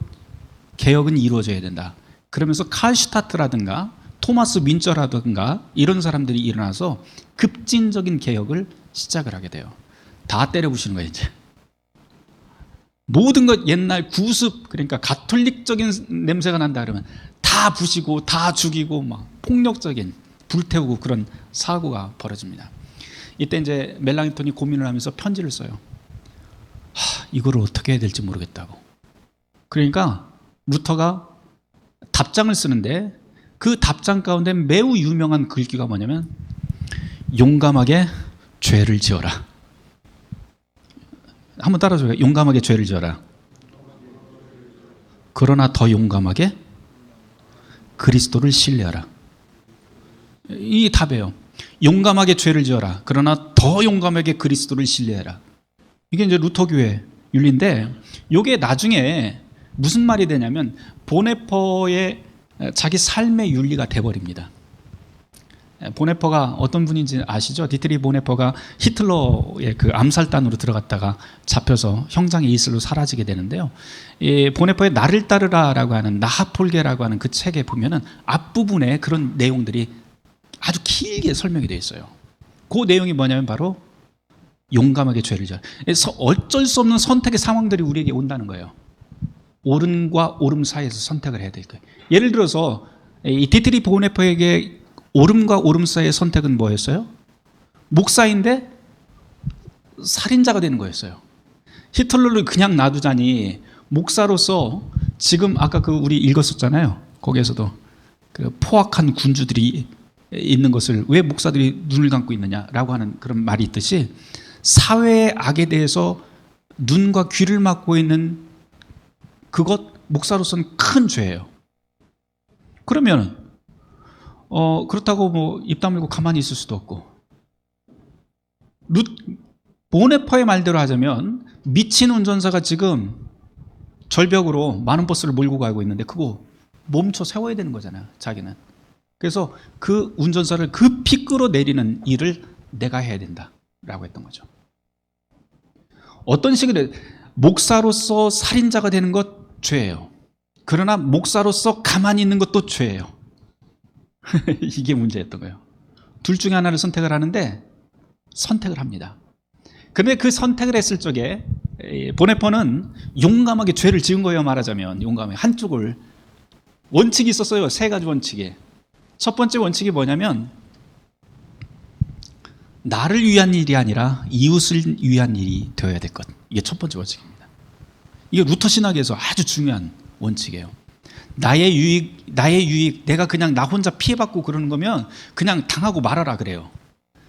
개혁은 이루어져야 된다. 그러면서 칼슈타트라든가 토마스 민처라든가 이런 사람들이 일어나서 급진적인 개혁을 시작을 하게 돼요. 다 때려부시는 거예요. 이제 모든 것 옛날 구습, 그러니까 가톨릭적인 냄새가 난다 그러면 다 부시고 다 죽이고 막 폭력적인 불태우고 그런 사고가 벌어집니다. 이때 이제 멜랑톤이 고민을 하면서 편지를 써요. 이거를 어떻게 해야 될지 모르겠다고. 그러니까 루터가 답장을 쓰는데 그 답장 가운데 매우 유명한 글귀가 뭐냐면 용감하게 죄를 지어라. 한번 따라줘요. 용감하게 죄를 지어라. 그러나 더 용감하게 그리스도를 신뢰하라. 이 답이에요. 용감하게 죄를 지어라. 그러나 더 용감하게 그리스도를 신뢰하라. 이게 이제 루터교회 윤리인데 이게 나중에 무슨 말이 되냐면 보네퍼의 자기 삶의 윤리가 돼버립니다. 보네퍼가 어떤 분인지 아시죠? 디트리 보네퍼가 히틀러의 그 암살단으로 들어갔다가 잡혀서 형장의 이슬로 사라지게 되는데요. 이 보네퍼의 나를 따르라라고 하는 나하폴게라고 하는 그 책에 보면은 앞부분에 그런 내용들이 아주 길게 설명이 되어 있어요. 그 내용이 뭐냐면 바로 용감하게 죄를 지어라. 어쩔 수 없는 선택의 상황들이 우리에게 온다는 거예요. 옳음과 옳음 사이에서 선택을 해야 될 거예요. 예를 들어서 이 디트리 보네퍼에게 옳음과 옳음 사이의 선택은 뭐였어요? 목사인데 살인자가 되는 거였어요. 히틀러를 그냥 놔두자니 목사로서 지금 아까 그 우리 읽었었잖아요. 거기에서도 그 포악한 군주들이 있는 것을 왜 목사들이 눈을 감고 있느냐라고 하는 그런 말이 있듯이 사회의 악에 대해서 눈과 귀를 막고 있는 그것 목사로서는 큰 죄예요. 그러면 그렇다고 뭐 입 다물고 가만히 있을 수도 없고 보네퍼의 말대로 하자면 미친 운전사가 지금 절벽으로 많은 버스를 몰고 가고 있는데 그거 멈춰 세워야 되는 거잖아요. 자기는. 그래서 그 운전사를 급히 끌어내리는 일을 내가 해야 된다라고 했던 거죠. 어떤 식으로 목사로서 살인자가 되는 것 죄예요. 그러나 목사로서 가만히 있는 것도 죄예요. 이게 문제였던 거예요. 둘 중에 하나를 선택을 하는데 선택을 합니다. 그런데 그 선택을 했을 적에 보네퍼는 용감하게 죄를 지은 거예요. 말하자면 용감하게 한쪽을 원칙이 있었어요. 세 가지 원칙에. 첫 번째 원칙이 뭐냐면 나를 위한 일이 아니라 이웃을 위한 일이 되어야 될 것. 이게 첫 번째 원칙입니다. 이게 루터 신학에서 아주 중요한 원칙이에요. 나의 유익, 내가 그냥 나 혼자 피해받고 그러는 거면 그냥 당하고 말아라 그래요.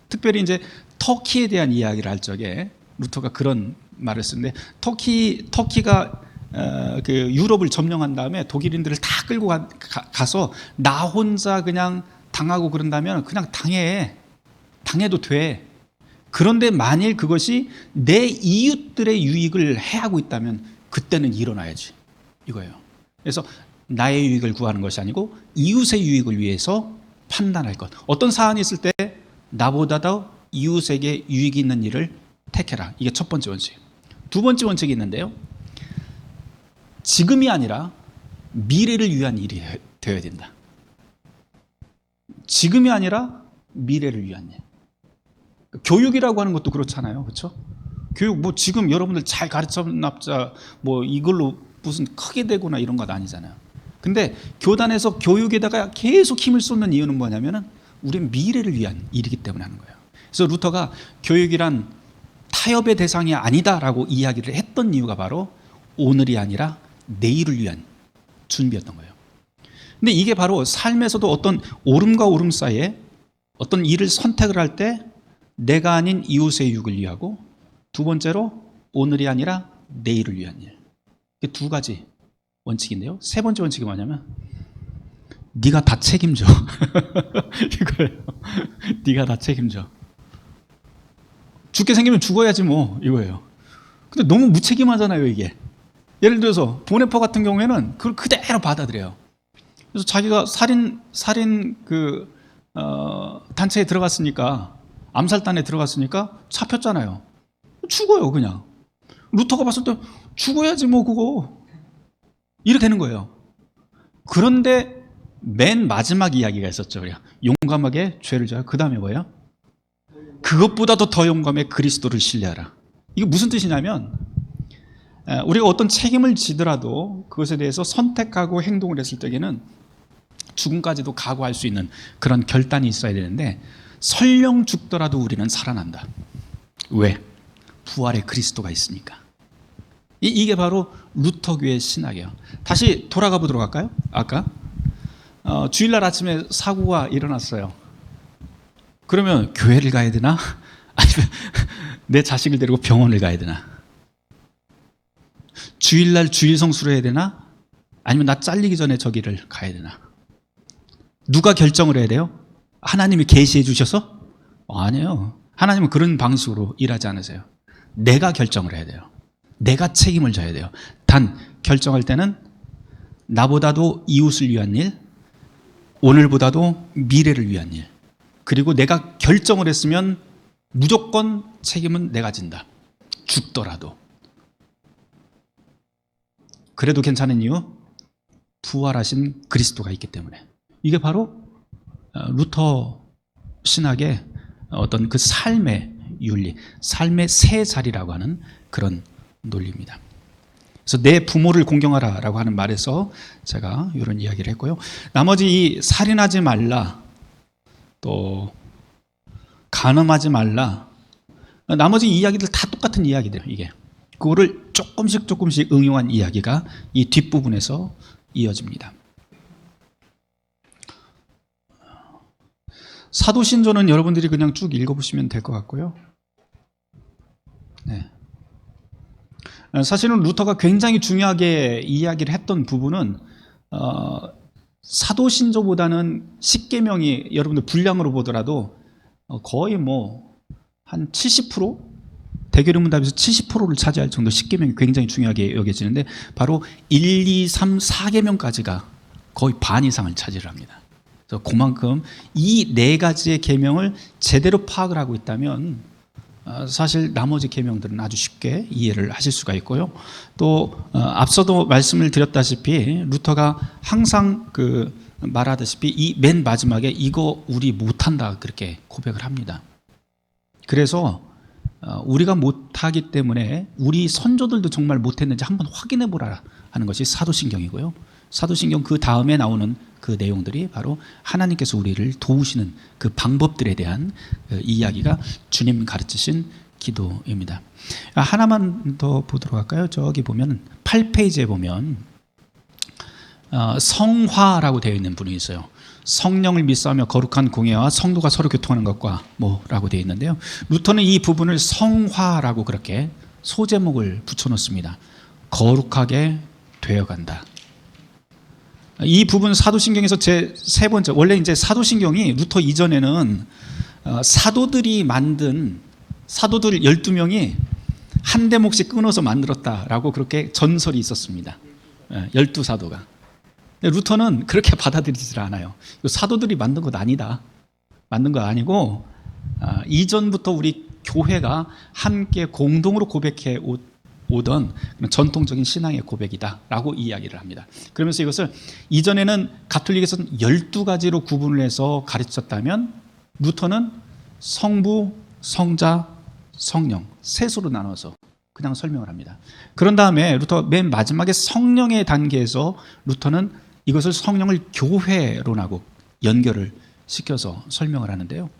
특별히 이제 터키에 대한 이야기를 할 적에 루터가 그런 말을 쓰는데 터키가 그 유럽을 점령한 다음에 독일인들을 다 끌고 가서 나 혼자 그냥 당하고 그런다면 그냥 당해도 돼. 그런데 만일 그것이 내 이웃들의 유익을 해하고 있다면 그때는 일어나야지 이거예요. 그래서 나의 유익을 구하는 것이 아니고 이웃의 유익을 위해서 판단할 것. 어떤 사안이 있을 때 나보다 더 이웃에게 유익이 있는 일을 택해라. 이게 첫 번째 원칙. 두 번째 원칙이 있는데요. 지금이 아니라 미래를 위한 일이 되어야 된다. 지금이 아니라 미래를 위한 일. 교육이라고 하는 것도 그렇잖아요. 그렇죠? 교육 뭐 지금 여러분들 잘 가르쳐놨자 뭐 이걸로 무슨 크게 되거나 이런 건 아니잖아요. 근데 교단에서 교육에다가 계속 힘을 쏟는 이유는 뭐냐면은 우리의 미래를 위한 일이기 때문에 하는 거예요. 그래서 루터가 교육이란 타협의 대상이 아니다라고 이야기를 했던 이유가 바로 오늘이 아니라 내일을 위한 준비였던 거예요. 근데 이게 바로 삶에서도 어떤 옳음과 옳음 사이에 어떤 일을 선택을 할 때 내가 아닌 이웃의 유익을 위하고 두 번째로 오늘이 아니라 내일을 위한 일. 이게 두 가지 원칙인데요. 세 번째 원칙이 뭐냐면 네가 다 책임져. 이거예요. 네가 다 책임져. 죽게 생기면 죽어야지 뭐 이거예요. 근데 너무 무책임하잖아요 이게. 예를 들어서 보네퍼 같은 경우에는 그걸 그대로 받아들여요. 그래서 자기가 살인 단체에 들어갔으니까, 암살단에 들어갔으니까 잡혔잖아요. 죽어요 그냥. 루터가 봤을 때 죽어야지 뭐 그거. 이렇게 되는 거예요. 그런데 맨 마지막 이야기가 있었죠. 용감하게 죄를 져야. 그 다음에 뭐예요? 그것보다도 더 용감해 그리스도를 신뢰하라. 이게 무슨 뜻이냐면, 우리가 어떤 책임을 지더라도 그것에 대해서 선택하고 행동을 했을 때에는 죽음까지도 각오할 수 있는 그런 결단이 있어야 되는데, 설령 죽더라도 우리는 살아난다. 왜? 부활의 그리스도가 있으니까. 이게 바로 루터교의 신학이에요. 다시 돌아가 보도록 할까요? 아까 주일날 아침에 사고가 일어났어요. 그러면 교회를 가야 되나? 아니면 내 자식을 데리고 병원을 가야 되나? 주일날 주일 성수를 해야 되나? 아니면 나 잘리기 전에 저기를 가야 되나? 누가 결정을 해야 돼요? 하나님이 계시해 주셔서? 아니에요. 하나님은 그런 방식으로 일하지 않으세요. 내가 결정을 해야 돼요. 내가 책임을 져야 돼요. 단 결정할 때는 나보다도 이웃을 위한 일, 오늘보다도 미래를 위한 일, 그리고 내가 결정을 했으면 무조건 책임은 내가 진다. 죽더라도. 그래도 괜찮은 이유? 부활하신 그리스도가 있기 때문에. 이게 바로 루터 신학의 어떤 그 삶의 윤리, 삶의 세 자리라고 하는 그런 논리입니다. 그래서 내 부모를 공경하라라고 하는 말에서 제가 이런 이야기를 했고요. 나머지 이 살인하지 말라, 또 간음하지 말라, 나머지 이야기들 다 똑같은 이야기들이에요. 이게 그거를 조금씩 응용한 이야기가 이 뒷부분에서 이어집니다. 사도신조는 여러분들이 그냥 쭉 읽어보시면 될 것 같고요. 네. 사실은 루터가 굉장히 중요하게 이야기를 했던 부분은 사도신조보다는 십계명이 여러분들 분량으로 보더라도 거의 뭐 한 70%? 대결의문답에서 70%를 차지할 정도 십계명이 굉장히 중요하게 여겨지는데, 바로 1, 2, 3, 4계명까지가 거의 반 이상을 차지를 합니다. 그래서 그만큼 이 네 가지의 계명을 제대로 파악을 하고 있다면 사실 나머지 계명들은 아주 쉽게 이해를 하실 수가 있고요. 또 앞서도 말씀을 드렸다시피 루터가 항상 말하다시피 이 맨 마지막에 이거 우리 못한다 그렇게 고백을 합니다. 그래서 우리가 못하기 때문에 우리 선조들도 정말 못했는지 한번 확인해 보라 하는 것이 사도신경이고요. 사도신경 그 다음에 나오는 그 내용들이 바로 하나님께서 우리를 도우시는 그 방법들에 대한 이야기가 주님 가르치신 기도입니다. 하나만 더 보도록 할까요? 저기 보면 8페이지에 보면 성화라고 되어 있는 분이 있어요. 성령을 믿사하며 거룩한 공예와 성도가 서로 교통하는 것과 뭐라고 되어 있는데요. 루터는 이 부분을 성화라고 그렇게 소제목을 붙여놓습니다. 거룩하게 되어간다. 이 부분 사도신경에서 제 세 번째, 원래 이제 사도신경이 루터 이전에는 사도들이 만든 사도들 12명이 한 대목씩 끊어서 만들었다라고 그렇게 전설이 있었습니다. 12사도가. 루터는 그렇게 받아들이질 않아요. 사도들이 만든 것 아니다. 만든 거 아니고 이전부터 우리 교회가 함께 공동으로 고백해 오던 전통적인 신앙의 고백이다라고 이야기를 합니다. 그러면서 이것을 이전에는 가톨릭에서는 12가지로 구분을 해서 가르쳤다면 루터는 성부, 성자, 성령 셋으로 나눠서 그냥 설명을 합니다. 그런 다음에 루터 맨 마지막에 성령의 단계에서 루터는 이것을 성령을 교회론하고 연결을 시켜서 설명을 하는데요.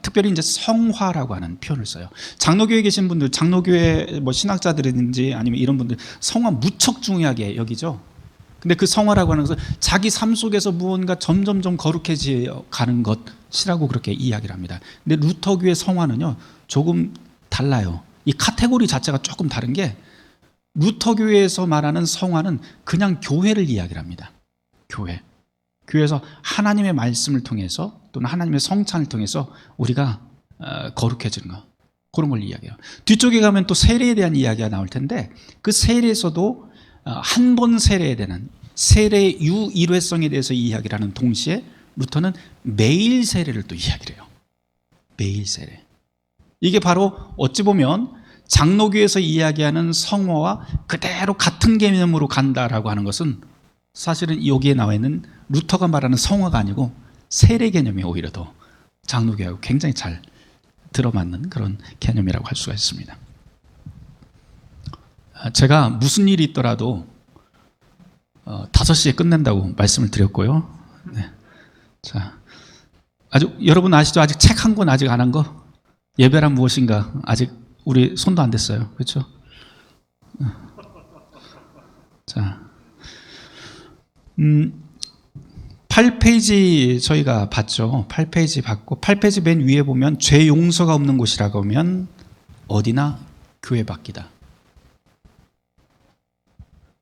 특별히 이제 성화라고 하는 표현을 써요. 장로교에 계신 분들, 장로교회 뭐 신학자들이든지 아니면 이런 분들 성화 무척 중요하게 여기죠. 근데 그 성화라고 하는 것은 자기 삶 속에서 무언가 점점점 거룩해져 가는 것이라고 그렇게 이야기를 합니다. 근데 루터교의 성화는요 조금 달라요. 이 카테고리 자체가 조금 다른 게, 루터교회에서 말하는 성화는 그냥 교회를 이야기를 합니다. 교회. 교회에서 하나님의 말씀을 통해서 또는 하나님의 성찬을 통해서 우리가 거룩해지는 거, 그런 걸 이야기해요. 뒤쪽에 가면 또 세례에 대한 이야기가 나올 텐데 그 세례에서도 한 번 세례에 대한 세례의 유일회성에 대해서 이야기를 하는 동시에 루터는 매일 세례를 또 이야기를 해요. 매일 세례. 이게 바로 어찌 보면 장로교에서 이야기하는 성화와 그대로 같은 개념으로 간다라고 하는 것은 사실은 여기에 나와 있는 루터가 말하는 성화가 아니고 세례 개념이 오히려 더 장로교하고 굉장히 잘 들어맞는 그런 개념이라고 할 수가 있습니다. 제가 무슨 일이 있더라도 5시에 끝낸다고 말씀을 드렸고요. 네. 자, 여러분 아시죠? 아직 책 한 권 아직 안 한 거? 예배란 무엇인가? 아직 우리 손도 안 댔어요. 그렇죠? 자, 8페이지 저희가 봤죠. 8페이지 봤고 8페이지 맨 위에 보면 죄 용서가 없는 곳이라고 하면 어디나 교회 밖이다.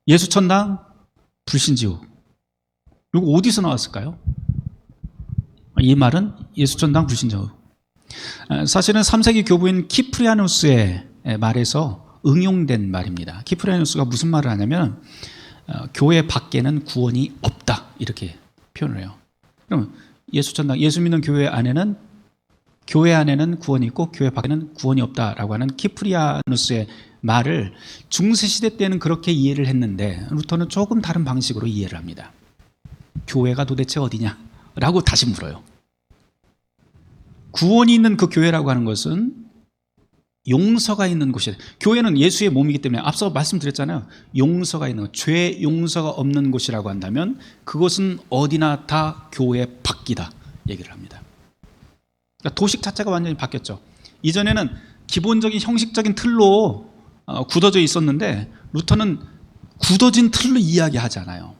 예수천당, 불신지옥. 이거 어디서 나왔을까요? 이 말은 예수천당, 불신지옥. 사실은 3세기 교부인 키프리아누스의 말에서 응용된 말입니다. 키프리아누스가 무슨 말을 하냐면 교회 밖에는 구원이 없다 이렇게 표현을 해요. 그러면 예수천당, 예수 믿는 교회 안에는 구원이 있고 교회 밖에는 구원이 없다라고 하는 키프리아누스의 말을 중세시대 때는 그렇게 이해를 했는데 루터는 조금 다른 방식으로 이해를 합니다. 교회가 도대체 어디냐? 라고 다시 물어요. 구원이 있는 그 교회라고 하는 것은 용서가 있는 곳이에요. 교회는 예수의 몸이기 때문에 앞서 말씀드렸잖아요. 용서가 있는 것, 죄 용서가 없는 곳이라고 한다면 그것은 어디나 다 교회 밖이다 얘기를 합니다. 그러니까 도식 자체가 완전히 바뀌었죠. 이전에는 기본적인 형식적인 틀로 굳어져 있었는데 루터는 굳어진 틀로 이야기하지 않아요.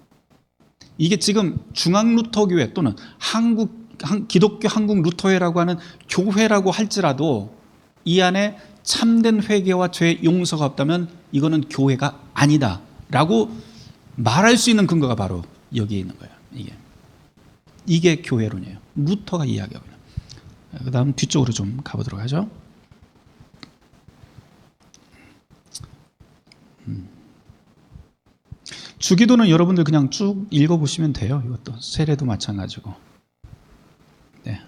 이게 지금 중앙루터교회 또는 기독교 한국 루터회라고 하는 교회라고 할지라도 이 안에 참된 회개와 죄 용서가 없다면 이거는 교회가 아니다 라고 말할 수 있는 근거가 바로 여기에 있는 거예요. 이게 교회론이에요. 루터가 이야기하고 있는. 그 다음 뒤쪽으로 좀 가보도록 하죠. 주기도는 여러분들 그냥 쭉 읽어보시면 돼요. 이것도 세례도 마찬가지고. 네.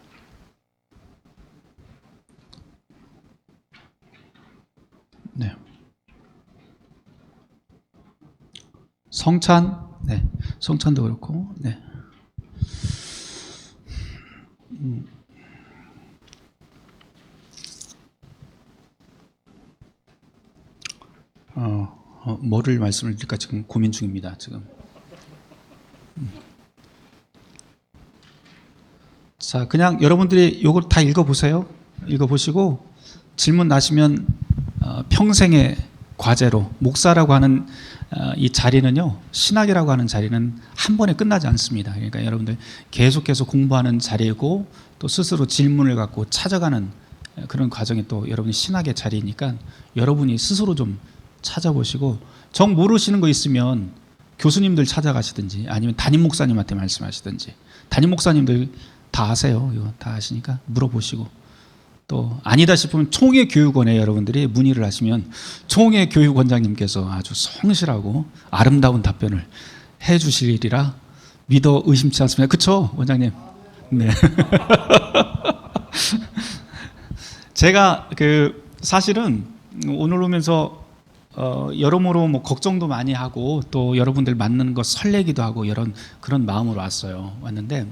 네. 성찬, 네. 성찬도 그렇고, 네. 뭐를 말씀을 드릴까 지금 고민 중입니다. 지금. 자, 그냥 여러분들이 이걸 다 읽어보세요. 읽어보시고 질문 나시면 평생의 과제로 목사라고 하는 이 자리는요, 신학이라고 하는 자리는 한 번에 끝나지 않습니다. 그러니까 여러분들 계속해서 공부하는 자리이고 또 스스로 질문을 갖고 찾아가는 그런 과정이 또 여러분이 신학의 자리니까 여러분이 스스로 좀 찾아보시고 정 모르시는 거 있으면 교수님들 찾아가시든지 아니면 담임 목사님한테 말씀하시든지, 담임 목사님들 다 아세요. 이거 다 아시니까 물어보시고, 또 아니다 싶으면 총회교육원에 여러분들이 문의를 하시면 총회교육원장님께서 아주 성실하고 아름다운 답변을 해 주시리라 믿어 의심치 않습니다. 그렇죠, 원장님? 네. 제가 사실은 오늘 오면서 여러모로 뭐 걱정도 많이 하고 또 여러분들 만나는 거 설레기도 하고 그런 마음으로 왔는데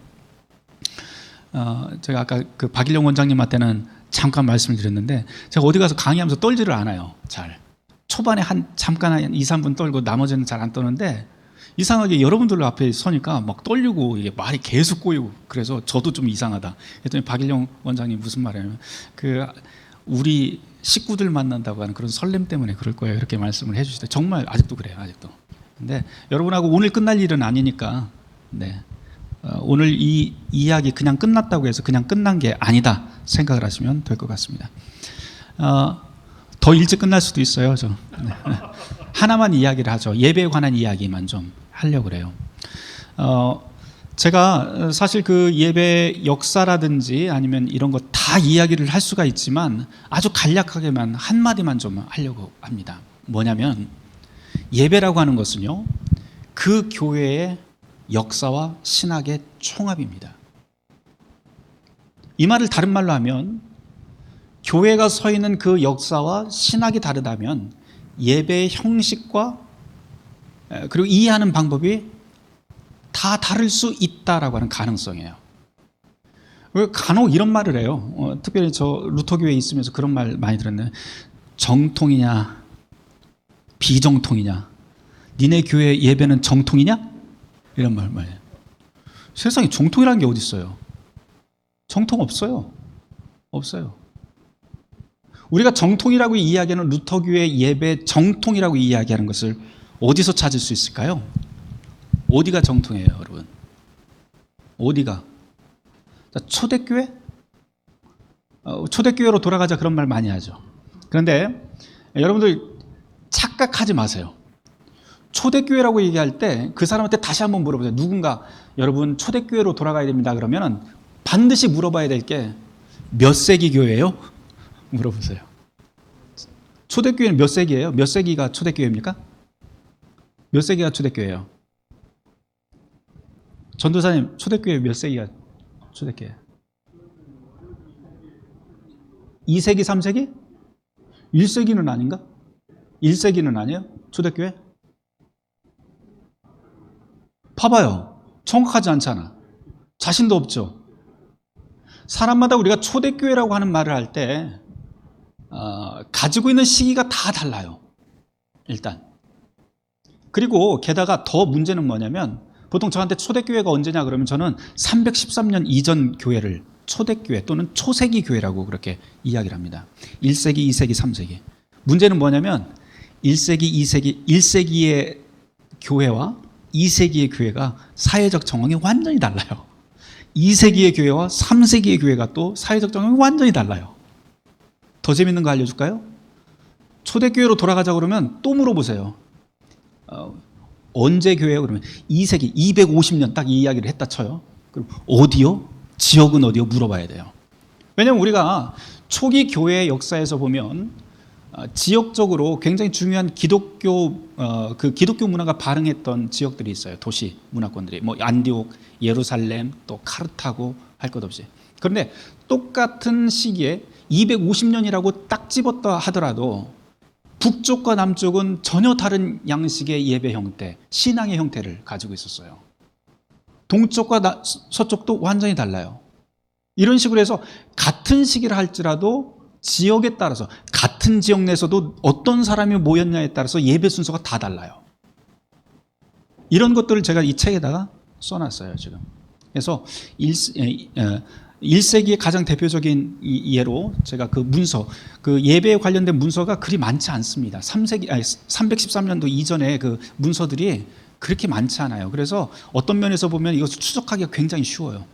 제가 아까 그 박일영 원장님한테는 잠깐 말씀을 드렸는데 제가 어디 가서 강의하면서 떨지를 않아요. 잘 초반에 잠깐 한 2, 3분 떨고 나머지는 잘 안 떠는데 이상하게 여러분들 앞에 서니까 막 떨리고 이게 말이 계속 꼬이고 그래서 저도 좀 이상하다. 그랬더니 박일영 원장님 무슨 말이냐면 우리 식구들 만난다고 하는 그런 설렘 때문에 그럴 거예요. 이렇게 말씀을 해주시대. 정말 아직도 그래요. 아직도. 근데 여러분하고 오늘 끝날 일은 아니니까 네. 오늘 이 이야기 그냥 끝났다고 해서 그냥 끝난 게 아니다 생각을 하시면 될 것 같습니다. 더 일찍 끝날 수도 있어요. 네. 하나만 이야기를 하죠. 예배에 관한 이야기만 좀 하려고 그래요. 제가 사실 그 예배 역사라든지 아니면 이런 거 다 이야기를 할 수가 있지만 아주 간략하게만 한마디만 좀 하려고 합니다. 뭐냐면 예배라고 하는 것은요, 그 교회의 역사와 신학의 총합입니다. 이 말을 다른 말로 하면 교회가 서 있는 그 역사와 신학이 다르다면 예배의 형식과 그리고 이해하는 방법이 다 다를 수 있다라고 하는 가능성이에요. 간혹 이런 말을 해요. 특별히 저 루터교회에 있으면서 그런 말 많이 들었는데, 정통이냐 비정통이냐, 니네 교회 예배는 정통이냐, 이런 말이에요. 세상에 정통이라는 게 어디 있어요? 정통 없어요. 없어요. 우리가 정통이라고 이야기하는 루터교회 예배 정통이라고 이야기하는 것을 어디서 찾을 수 있을까요? 어디가 정통이에요, 여러분? 어디가? 자, 초대교회? 초대교회로 돌아가자, 그런 말 많이 하죠. 그런데 여러분들 착각하지 마세요. 초대교회라고 얘기할 때 그 사람한테 다시 한번 물어보세요. 누군가 여러분 초대교회로 돌아가야 됩니다 그러면 반드시 물어봐야 될 게 몇 세기 교회예요? 물어보세요. 초대교회는 몇 세기예요? 몇 세기가 초대교회입니까? 몇 세기가 초대교회예요? 전도사님, 초대교회 몇 세기가 초대교회? 2세기, 3세기? 1세기는 아닌가? 1세기는 아니에요? 초대교회? 봐봐요. 정확하지 않잖아. 자신도 없죠. 사람마다 우리가 초대교회라고 하는 말을 할 때 가지고 있는 시기가 다 달라요. 일단. 그리고 게다가 더 문제는 뭐냐면, 보통 저한테 초대교회가 언제냐 그러면 저는 313년 이전 교회를 초대교회 또는 초세기 교회라고 그렇게 이야기를 합니다. 1세기, 2세기, 3세기. 문제는 뭐냐면 1세기, 2세기, 1세기의 교회와 2세기의 교회가 사회적 정황이 완전히 달라요. 2세기의 교회와 3세기의 교회가 또 사회적 정황이 완전히 달라요. 더 재밌는 거 알려줄까요? 초대교회로 돌아가자 그러면 또 물어보세요. 언제 교회요? 그러면 2세기, 250년 딱 이 이야기를 했다 쳐요. 그럼 어디요? 지역은 어디요? 물어봐야 돼요. 왜냐하면 우리가 초기 교회의 역사에서 보면 지역적으로 굉장히 중요한 기독교 문화가 발흥했던 지역들이 있어요. 도시 문화권들이 뭐 안디옥, 예루살렘, 또 카르타고 할 것 없이. 그런데 똑같은 시기에 250년이라고 딱 집었다 하더라도 북쪽과 남쪽은 전혀 다른 양식의 예배 형태, 신앙의 형태를 가지고 있었어요. 동쪽과 서쪽도 완전히 달라요. 이런 식으로 해서 같은 시기를 할지라도 지역에 따라서, 같은 지역 내에서도 어떤 사람이 모였냐에 따라서 예배 순서가 다 달라요. 이런 것들을 제가 이 책에다가 써놨어요, 지금. 그래서 1세기의 가장 대표적인 예로 제가 그 문서, 그 예배에 관련된 문서가 그리 많지 않습니다. 313년도 이전에 그 문서들이 그렇게 많지 않아요. 그래서 어떤 면에서 보면 이것을 추적하기가 굉장히 쉬워요.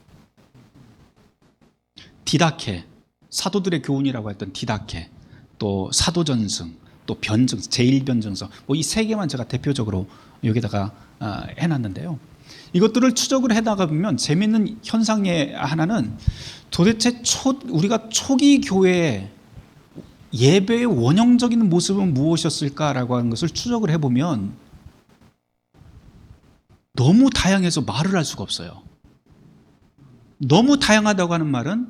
디다케, 사도들의 교훈이라고 했던 디다케, 또 사도전승, 또 변증, 제1변증서, 뭐 이 세 개만 제가 대표적으로 여기다가 해놨는데요. 이것들을 추적을 해나가 보면 재밌는 현상의 하나는 도대체 우리가 초기 교회의 예배의 원형적인 모습은 무엇이었을까라고 하는 것을 추적을 해보면 너무 다양해서 말을 할 수가 없어요. 너무 다양하다고 하는 말은,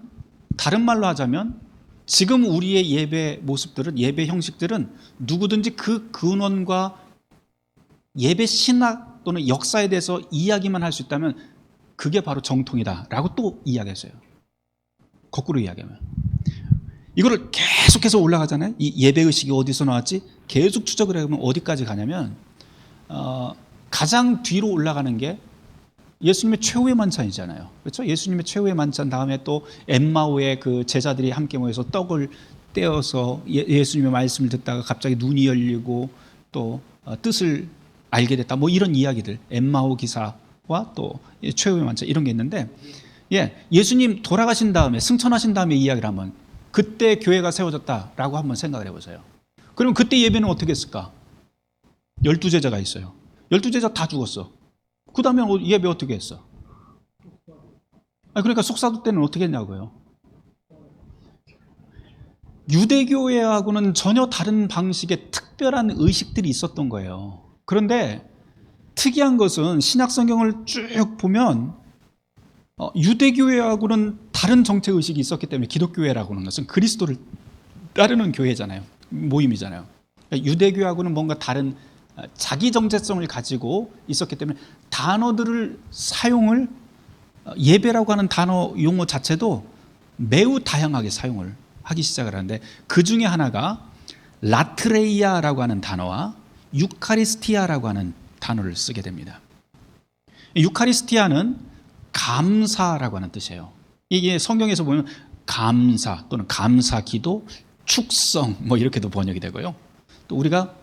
다른 말로 하자면 지금 우리의 예배 모습들은, 예배 형식들은 누구든지 그 근원과 예배 신학 또는 역사에 대해서 이야기만 할 수 있다면 그게 바로 정통이다라고 또 이야기했어요. 거꾸로 이야기하면. 이거를 계속해서 올라가잖아요. 이 예배의식이 어디서 나왔지? 계속 추적을 해보면 어디까지 가냐면 가장 뒤로 올라가는 게 예수님의 최후의 만찬이잖아요. 그렇죠? 예수님의 최후의 만찬 다음에 또 엠마오의 그 제자들이 함께 모여서 떡을 떼어서 예수님의 말씀을 듣다가 갑자기 눈이 열리고 또 뜻을 알게 됐다. 뭐 이런 이야기들, 엠마오 기사와 또 최후의 만찬 이런 게 있는데, 예수님 돌아가신 다음에, 승천하신 다음에 이야기를 하면 그때 교회가 세워졌다라고 한번 생각을 해보세요. 그러면 그때 예배는 어떻게 했을까? 12제자가 있어요. 12제자 다 죽었어. 그 다음에 예배 어떻게 했어? 그러니까 속사도 때는 어떻게 했냐고요. 유대교회하고는 전혀 다른 방식의 특별한 의식들이 있었던 거예요. 그런데 특이한 것은 신약 성경을 쭉 보면 유대교회하고는 다른 정체 의식이 있었기 때문에 기독교회라고 하는 것은 그리스도를 따르는 교회잖아요. 모임이잖아요. 그러니까 유대교회하고는 뭔가 다른 자기 정체성을 가지고 있었기 때문에 단어들을 사용을 예배라고 하는 단어 용어 자체도 매우 다양하게 사용을 하기 시작을 하는데 그 중에 하나가 라트레이아라고 하는 단어와 유카리스티아라고 하는 단어를 쓰게 됩니다. 유카리스티아는 감사라고 하는 뜻이에요. 이게 성경에서 보면 감사 또는 감사기도, 축성 뭐 이렇게도 번역이 되고요. 또 우리가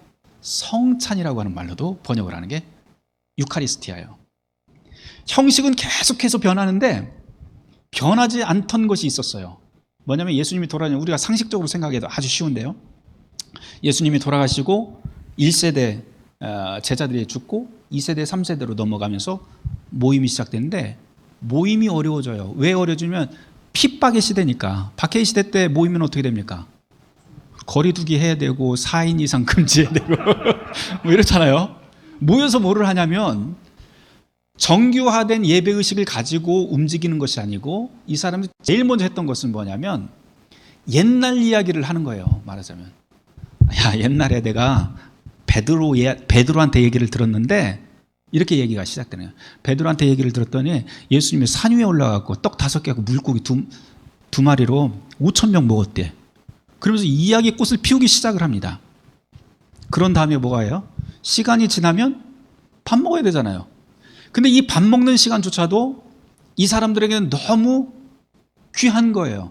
성찬이라고 하는 말로도 번역을 하는 게 유카리스티아예요. 형식은 계속해서 변하는데 변하지 않던 것이 있었어요. 뭐냐면 예수님이 돌아가시면 우리가 상식적으로 생각해도 아주 쉬운데요. 예수님이 돌아가시고 1세대 제자들이 죽고 2세대, 3세대로 넘어가면서 모임이 시작되는데 모임이 어려워져요. 왜 어려워지면 핍박의 시대니까. 박해의 시대 때 모이면 어떻게 됩니까? 거리두기 해야 되고 4인 이상 금지해야 되고 뭐 이렇잖아요. 모여서 뭐를 하냐면 정규화된 예배의식을 가지고 움직이는 것이 아니고 이 사람이 제일 먼저 했던 것은 뭐냐면 옛날 이야기를 하는 거예요. 말하자면 야, 옛날에 내가 베드로한테 얘기를 들었는데 이렇게 얘기가 시작되는 거예요. 베드로한테 얘기를 들었더니 예수님이 산 위에 올라가고 떡 5개하고 물고기 두 마리로 5,000명 먹었대. 그러면서 이야기 꽃을 피우기 시작을 합니다. 그런 다음에 뭐가 해요? 시간이 지나면 밥 먹어야 되잖아요. 근데 이 밥 먹는 시간조차도 이 사람들에게는 너무 귀한 거예요.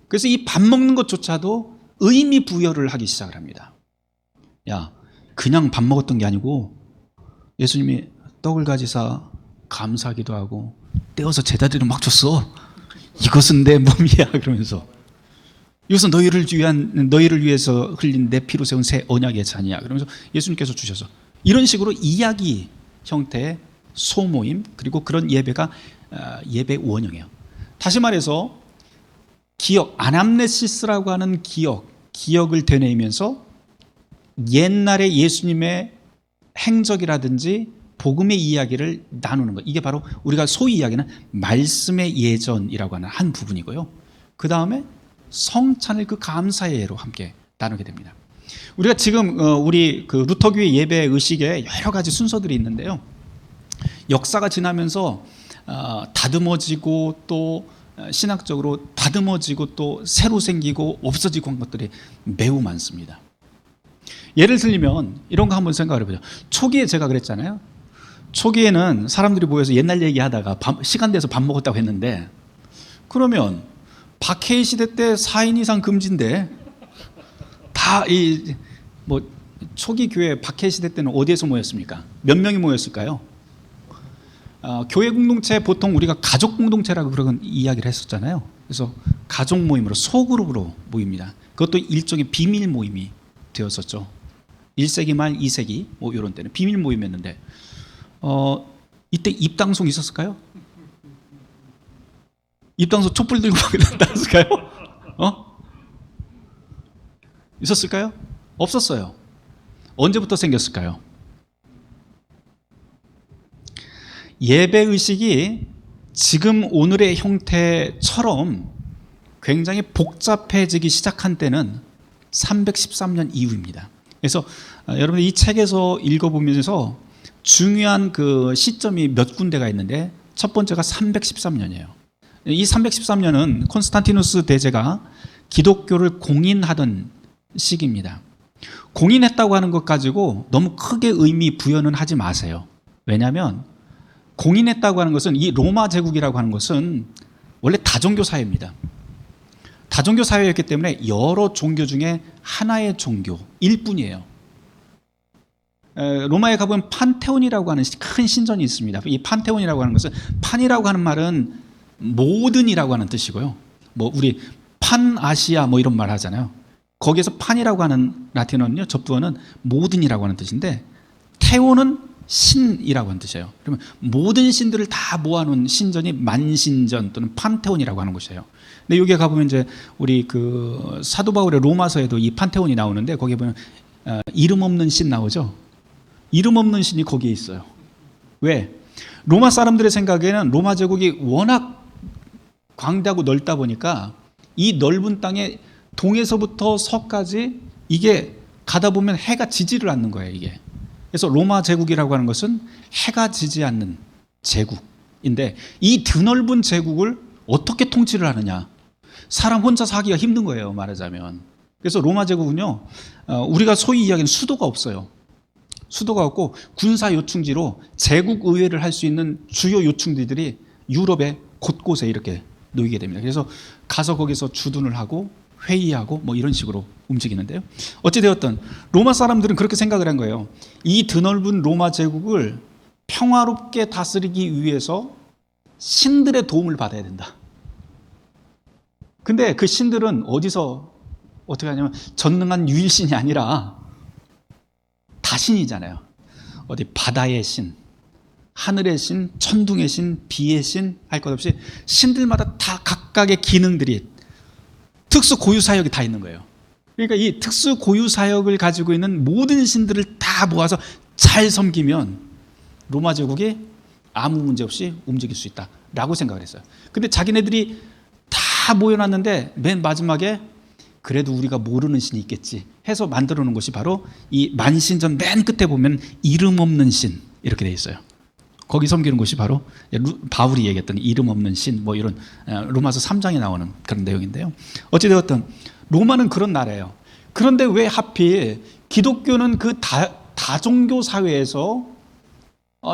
그래서 이 밥 먹는 것조차도 의미 부여를 하기 시작을 합니다. 야, 그냥 밥 먹었던 게 아니고 예수님이 떡을 가지사 감사하기도 하고 떼어서 제자들을 막 줬어. 이것은 내 몸이야 그러면서 이것은 너희를 위해서 흘린 내 피로 세운 새 언약의 잔이야 그러면서 예수님께서 주셔서 이런 식으로 이야기 형태의 소모임 그리고 그런 예배가 예배 원형이에요. 다시 말해서 기억, 아남네시스라고 하는 기억을 되뇌이면서 옛날에 예수님의 행적이라든지 복음의 이야기를 나누는 것. 이게 바로 우리가 소위 이야기하는 말씀의 예전이라고 하는 한 부분이고요. 그 다음에 성찬을 그 감사의 예로 함께 나누게 됩니다. 우리가 지금 우리 그 루터교회 예배 의식에 여러 가지 순서들이 있는데요. 역사가 지나면서 다듬어지고 또 신학적으로 다듬어지고 또 새로 생기고 없어지고 한 것들이 매우 많습니다. 예를 들면 이런 거 한번 생각을 해보죠. 초기에 제가 그랬잖아요. 초기에는 사람들이 모여서 옛날 얘기하다가 시간 돼서 밥 먹었다고 했는데 그러면 박해의 시대 때 4인 이상 금지인데 다 초기 교회 박해의 시대 때는 어디에서 모였습니까? 몇 명이 모였을까요? 교회 공동체 보통 우리가 가족 공동체라고 그런 이야기를 했었잖아요. 그래서 가족 모임으로 소그룹으로 모입니다. 그것도 일종의 비밀 모임이 되었었죠. 1세기 말 2세기 뭐 이런 때는 비밀 모임이었는데 이때 입당송 있었을까요? 입당송 촛불 들고 나왔을까요? 있었을까요? 없었어요. 언제부터 생겼을까요? 예배의식이 지금 오늘의 형태처럼 굉장히 복잡해지기 시작한 때는 313년 이후입니다. 그래서 여러분 이 책에서 읽어보면서 중요한 그 시점이 몇 군데가 있는데 첫 번째가 313년이에요. 이 313년은 콘스탄티누스 대제가 기독교를 공인하던 시기입니다. 공인했다고 하는 것 가지고 너무 크게 의미 부여는 하지 마세요. 왜냐하면 공인했다고 하는 것은 이 로마 제국이라고 하는 것은 원래 다종교 사회입니다. 다종교 사회였기 때문에 여러 종교 중에 하나의 종교일 뿐이에요. 로마에 가보면 판테온이라고 하는 큰 신전이 있습니다. 이 판테온이라고 하는 것은 판이라고 하는 말은 모든이라고 하는 뜻이고요. 뭐 우리 판아시아 뭐 이런 말 하잖아요. 거기에서 판이라고 하는 라틴어는요, 접두어는 모든이라고 하는 뜻인데 테온은 신이라고 하는 뜻이에요. 그러면 모든 신들을 다 모아놓은 신전이 만신전 또는 판테온이라고 하는 곳이에요. 근데 여기에 가보면 이제 우리 그 사도 바울의 로마서에도 이 판테온이 나오는데 거기에 보면 이름 없는 신 나오죠. 이름 없는 신이 거기에 있어요. 왜? 로마 사람들의 생각에는 로마 제국이 워낙 광대하고 넓다 보니까 이 넓은 땅에 동에서부터 서까지 이게 가다 보면 해가 지지를 않는 거예요, 이게. 그래서 로마 제국이라고 하는 것은 해가 지지 않는 제국인데 이 드넓은 제국을 어떻게 통치를 하느냐? 사람 혼자서 하기가 힘든 거예요, 말하자면. 그래서 로마 제국은요, 우리가 소위 이야기하는 수도가 없어요. 수도가 없고 군사 요충지로 제국 의회를 할 수 있는 주요 요충지들이 유럽의 곳곳에 이렇게 놓이게 됩니다. 그래서 가서 거기서 주둔을 하고 회의하고 뭐 이런 식으로 움직이는데요. 어찌되었든 로마 사람들은 그렇게 생각을 한 거예요. 이 드넓은 로마 제국을 평화롭게 다스리기 위해서 신들의 도움을 받아야 된다. 근데 그 신들은 어디서 어떻게 하냐면 전능한 유일신이 아니라 다신이잖아요. 어디 바다의 신, 하늘의 신, 천둥의 신, 비의 신 할 것 없이 신들마다 다 각각의 기능들이 특수 고유 사역이 다 있는 거예요. 그러니까 이 특수 고유 사역을 가지고 있는 모든 신들을 다 모아서 잘 섬기면 로마 제국이 아무 문제 없이 움직일 수 있다라고 생각을 했어요. 근데 자기네들이 다 모여놨는데 맨 마지막에 그래도 우리가 모르는 신이 있겠지 해서 만들어 놓은 것이 바로 이 만신전 맨 끝에 보면 이름 없는 신 이렇게 돼 있어요. 거기 섬기는 곳이 바로 바울이 얘기했던 이름 없는 신 뭐 이런 로마서 3장에 나오는 그런 내용인데요. 어찌되었든 로마는 그런 나라예요. 그런데 왜 하필 기독교는 그 다종교 사회에서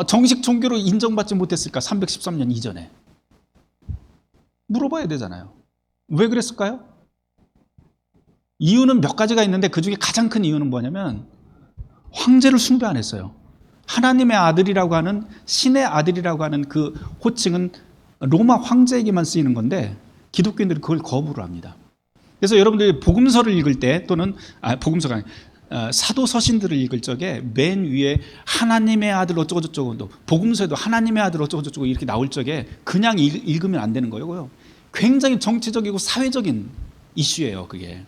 정식 종교로 인정받지 못했을까? 313년 이전에 물어봐야 되잖아요. 왜 그랬을까요? 이유는 몇 가지가 있는데 그 중에 가장 큰 이유는 뭐냐면 황제를 숭배 안 했어요. 하나님의 아들이라고 하는 신의 아들이라고 하는 그 호칭은 로마 황제에게만 쓰이는 건데 기독교인들은 그걸 거부를 합니다. 그래서 여러분들이 복음서를 읽을 때 또는 복음서가 아니라 사도 서신들을 읽을 적에 맨 위에 하나님의 아들 어쩌고저쩌고 복음서에도 하나님의 아들 어쩌고저쩌고 이렇게 나올 적에 그냥 읽으면 안 되는 거고요. 굉장히 정치적이고 사회적인 이슈예요. 그게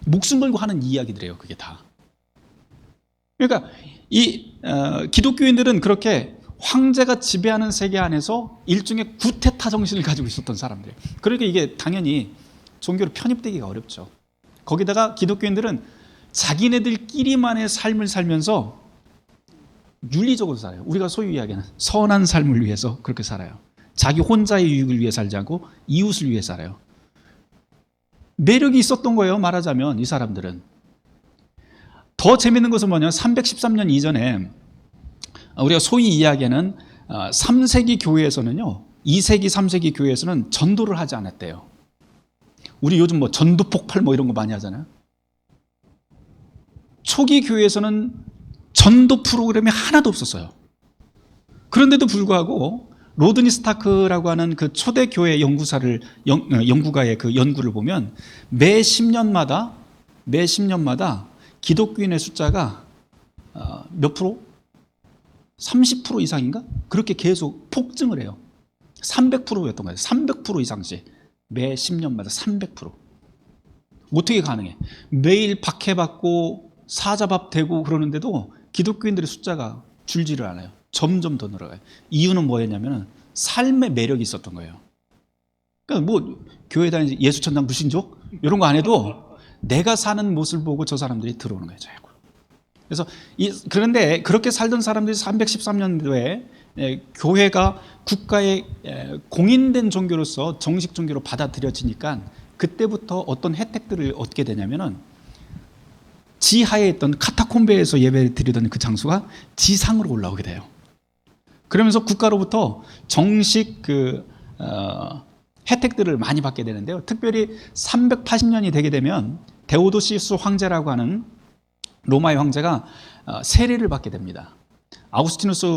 목숨 걸고 하는 이야기들이에요. 그게 다. 그러니까 이 기독교인들은 그렇게 황제가 지배하는 세계 안에서 일종의 구테타 정신을 가지고 있었던 사람들이에요. 그러니까 이게 당연히 종교로 편입되기가 어렵죠. 거기다가 기독교인들은 자기네들끼리만의 삶을 살면서 윤리적으로 살아요. 우리가 소위 이야기하는 선한 삶을 위해서 그렇게 살아요. 자기 혼자의 유익을 위해 살지 않고 이웃을 위해 살아요. 매력이 있었던 거예요. 말하자면 이 사람들은. 더 재밌는 것은 뭐냐면 313년 이전에 우리가 소위 이야기하는 3세기 교회에서는요, 2세기, 3세기 교회에서는 전도를 하지 않았대요. 우리 요즘 뭐 전도 폭발 뭐 이런 거 많이 하잖아요. 초기 교회에서는 전도 프로그램이 하나도 없었어요. 그런데도 불구하고 로드니 스타크라고 하는 그 초대 교회 연구가의 그 연구를 보면 매 10년마다 기독교인의 숫자가 몇 프로? 30% 이상인가? 그렇게 계속 폭증을 해요. 300%였던 거예요. 300% 이상씩. 매 10년마다 300%. 어떻게 가능해? 매일 박해받고 사자밥 되고 그러는데도 기독교인들의 숫자가 줄지를 않아요. 점점 더 늘어가요. 이유는 뭐였냐면 삶의 매력이 있었던 거예요. 그러니까 뭐 교회 다니지 예수천당 불신족 이런 거 안 해도 내가 사는 모습을 보고 저 사람들이 들어오는 거예요. 자꾸. 그래서 그런데 그렇게 살던 사람들이 313년도에 교회가 국가의 공인된 종교로서 정식 종교로 받아들여지니까 그때부터 어떤 혜택들을 얻게 되냐면은 지하에 있던 카타콤베에서 예배를 드리던 그 장소가 지상으로 올라오게 돼요. 그러면서 국가로부터 정식 혜택들을 많이 받게 되는데요. 특별히 380년이 되게 되면 데오도시우스 황제라고 하는 로마의 황제가 세례를 받게 됩니다. 아우구스티누스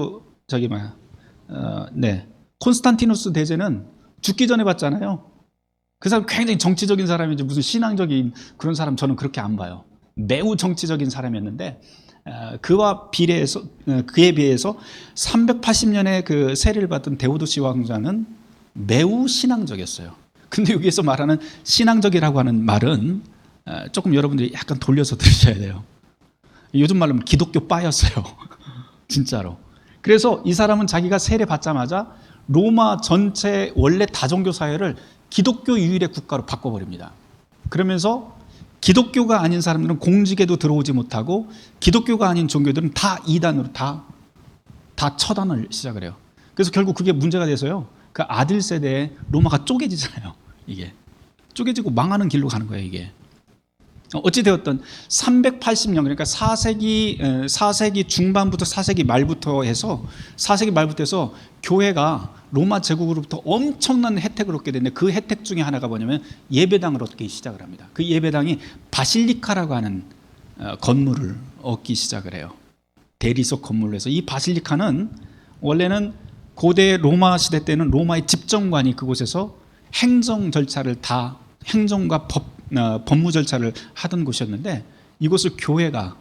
콘스탄티누스 대제는 죽기 전에 받잖아요. 그 사람 굉장히 정치적인 사람이지 무슨 신앙적인 그런 사람 저는 그렇게 안 봐요. 매우 정치적인 사람이었는데 그에 비해서 380년의 그 세례를 받은 데오도시 왕자는 매우 신앙적이었어요. 근데 여기에서 말하는 신앙적이라고 하는 말은 조금 여러분들이 약간 돌려서 들으셔야 돼요. 요즘 말로 하면 기독교 빠였어요. 진짜로. 그래서 이 사람은 자기가 세례 받자마자 로마 전체 원래 다종교 사회를 기독교 유일의 국가로 바꿔버립니다. 그러면서 기독교가 아닌 사람들은 공직에도 들어오지 못하고 기독교가 아닌 종교들은 다 이단으로 다 처단을 시작을 해요. 그래서 결국 그게 문제가 돼서요. 그 아들 세대에 로마가 쪼개지잖아요. 이게 쪼개지고 망하는 길로 가는 거예요. 이게 어찌되었든 380년 그러니까 4세기 중반부터 4세기 말부터 해서 4세기 말부터 해서 교회가 로마 제국으로부터 엄청난 혜택을 얻게 되는데 그 혜택 중에 하나가 뭐냐면 예배당을 얻기 시작을 합니다. 그 예배당이 바실리카라고 하는 건물을 얻기 시작을 해요. 대리석 건물로 해서 이 바실리카는 원래는 고대 로마 시대 때는 로마의 집정관이 그곳에서 행정 절차를 다 행정과 법무 절차를 하던 곳이었는데 이곳을 교회가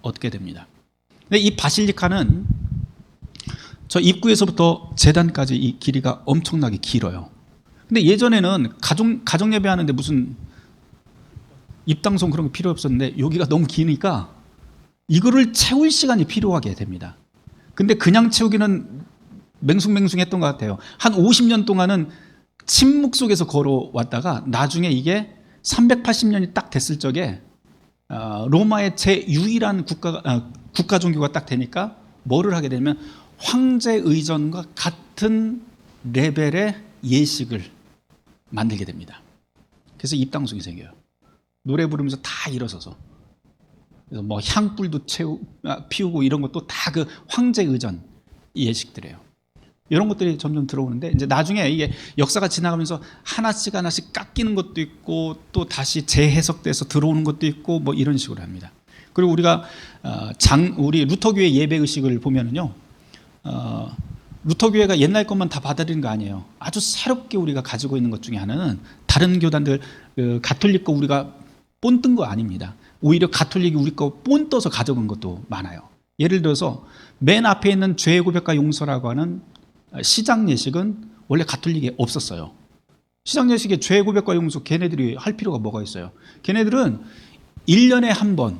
얻게 됩니다. 근데 이 바실리카는 저 입구에서부터 제단까지 이 길이가 엄청나게 길어요. 근데 예전에는 가정 예배하는데 무슨 입당송 그런 거 필요 없었는데 여기가 너무 기니까 이거를 채울 시간이 필요하게 됩니다. 근데 그냥 채우기는 맹숭맹숭했던 것 같아요. 한 50년 동안은 침묵 속에서 걸어왔다가 나중에 이게 380년이 딱 됐을 적에 로마의 제유일한 국가 종교가 딱 되니까 뭐를 하게 되면 황제 의전과 같은 레벨의 예식을 만들게 됩니다. 그래서 입당송이 생겨요. 노래 부르면서 다 일어서서 그래서 뭐 향불도 피우고 이런 것도 다 그 황제 의전 예식들이에요. 이런 것들이 점점 들어오는데 이제 나중에 이게 역사가 지나가면서 하나씩 깎이는 것도 있고 또 다시 재해석돼서 들어오는 것도 있고 뭐 이런 식으로 합니다. 그리고 우리가 우리 루터교회 예배 의식을 보면은요, 루터교회가 옛날 것만 다 받아들인 거 아니에요. 아주 새롭게 우리가 가지고 있는 것 중에 하나는 다른 교단들 가톨릭 거 우리가 본뜬 거 아닙니다. 오히려 가톨릭이 우리 거 본떠서 가져온 것도 많아요. 예를 들어서 맨 앞에 있는 죄 고백과 용서라고 하는 시작 예식은 원래 가톨릭에 없었어요. 시작 예식에 죄 고백과 용서 걔네들이 할 필요가 뭐가 있어요? 걔네들은 1년에 한 번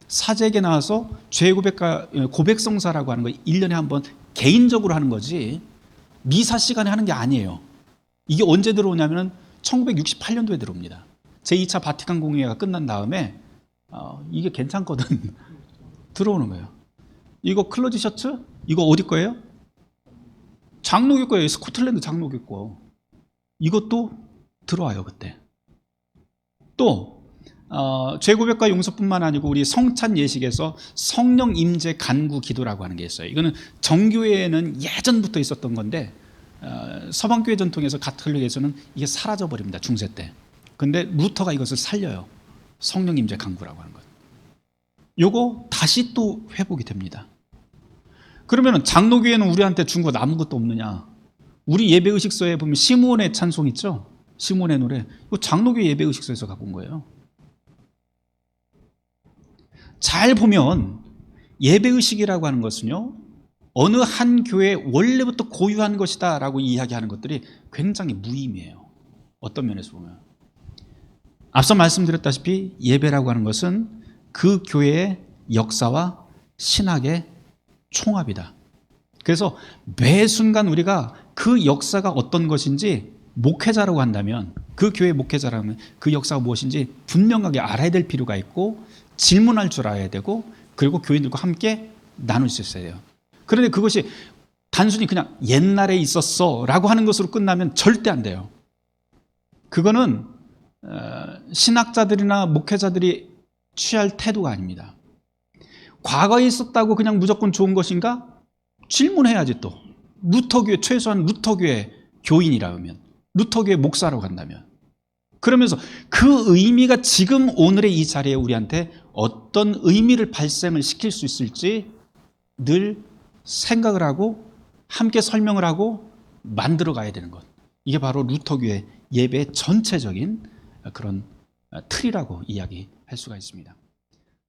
사제에게 나와서 죄 고백과 고백성사라고 하는 거 1년에 한 번 개인적으로 하는 거지 미사 시간에 하는 게 아니에요. 이게 언제 들어오냐면 1968년도에 들어옵니다. 제2차 바티칸 공회가 끝난 다음에 이게 괜찮거든 들어오는 거예요. 이거 클로즈 셔츠? 이거 어디 거예요? 장로교 거예요. 스코틀랜드 장로교 거. 이것도 들어와요 그때. 또 죄고백과 용서뿐만 아니고 우리 성찬 예식에서 성령 임재 간구 기도라고 하는 게 있어요. 이거는 정교회에는 예전부터 있었던 건데 서방교회 전통에서 가톨릭에서는 이게 사라져 버립니다. 중세 때. 근데 루터가 이것을 살려요. 성령 임재 간구라고 하는 것. 요거 다시 또 회복이 됩니다. 그러면 장로교회는 우리한테 준 것 아무것도 없느냐? 우리 예배의식서에 보면 시몬의 찬송 있죠? 시몬의 노래. 이거 장로교회 예배의식서에서 갖고 온 거예요. 잘 보면 예배의식이라고 하는 것은요, 어느 한 교회에 원래부터 고유한 것이다 라고 이야기하는 것들이 굉장히 무의미해요. 어떤 면에서 보면. 앞서 말씀드렸다시피 예배라고 하는 것은 그 교회의 역사와 신학의 총합이다. 그래서 매 순간 우리가 그 역사가 어떤 것인지 목회자라고 한다면 그 교회 목회자라면 그 역사가 무엇인지 분명하게 알아야 될 필요가 있고 질문할 줄 알아야 되고 그리고 교인들과 함께 나눌 수 있어야 돼요. 그런데 그것이 단순히 그냥 옛날에 있었어 라고 하는 것으로 끝나면 절대 안 돼요. 그거는 신학자들이나 목회자들이 취할 태도가 아닙니다. 과거에 있었다고 그냥 무조건 좋은 것인가? 질문해야지 또. 루터교회, 최소한 루터교회 교인이라면, 루터교회 목사라고 한다면. 그러면서 그 의미가 지금 오늘의 이 자리에 우리한테 어떤 의미를 발생을 시킬 수 있을지 늘 생각을 하고 함께 설명을 하고 만들어 가야 되는 것. 이게 바로 루터교회 예배의 전체적인 그런 틀이라고 이야기할 수가 있습니다.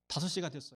5시가 됐어요.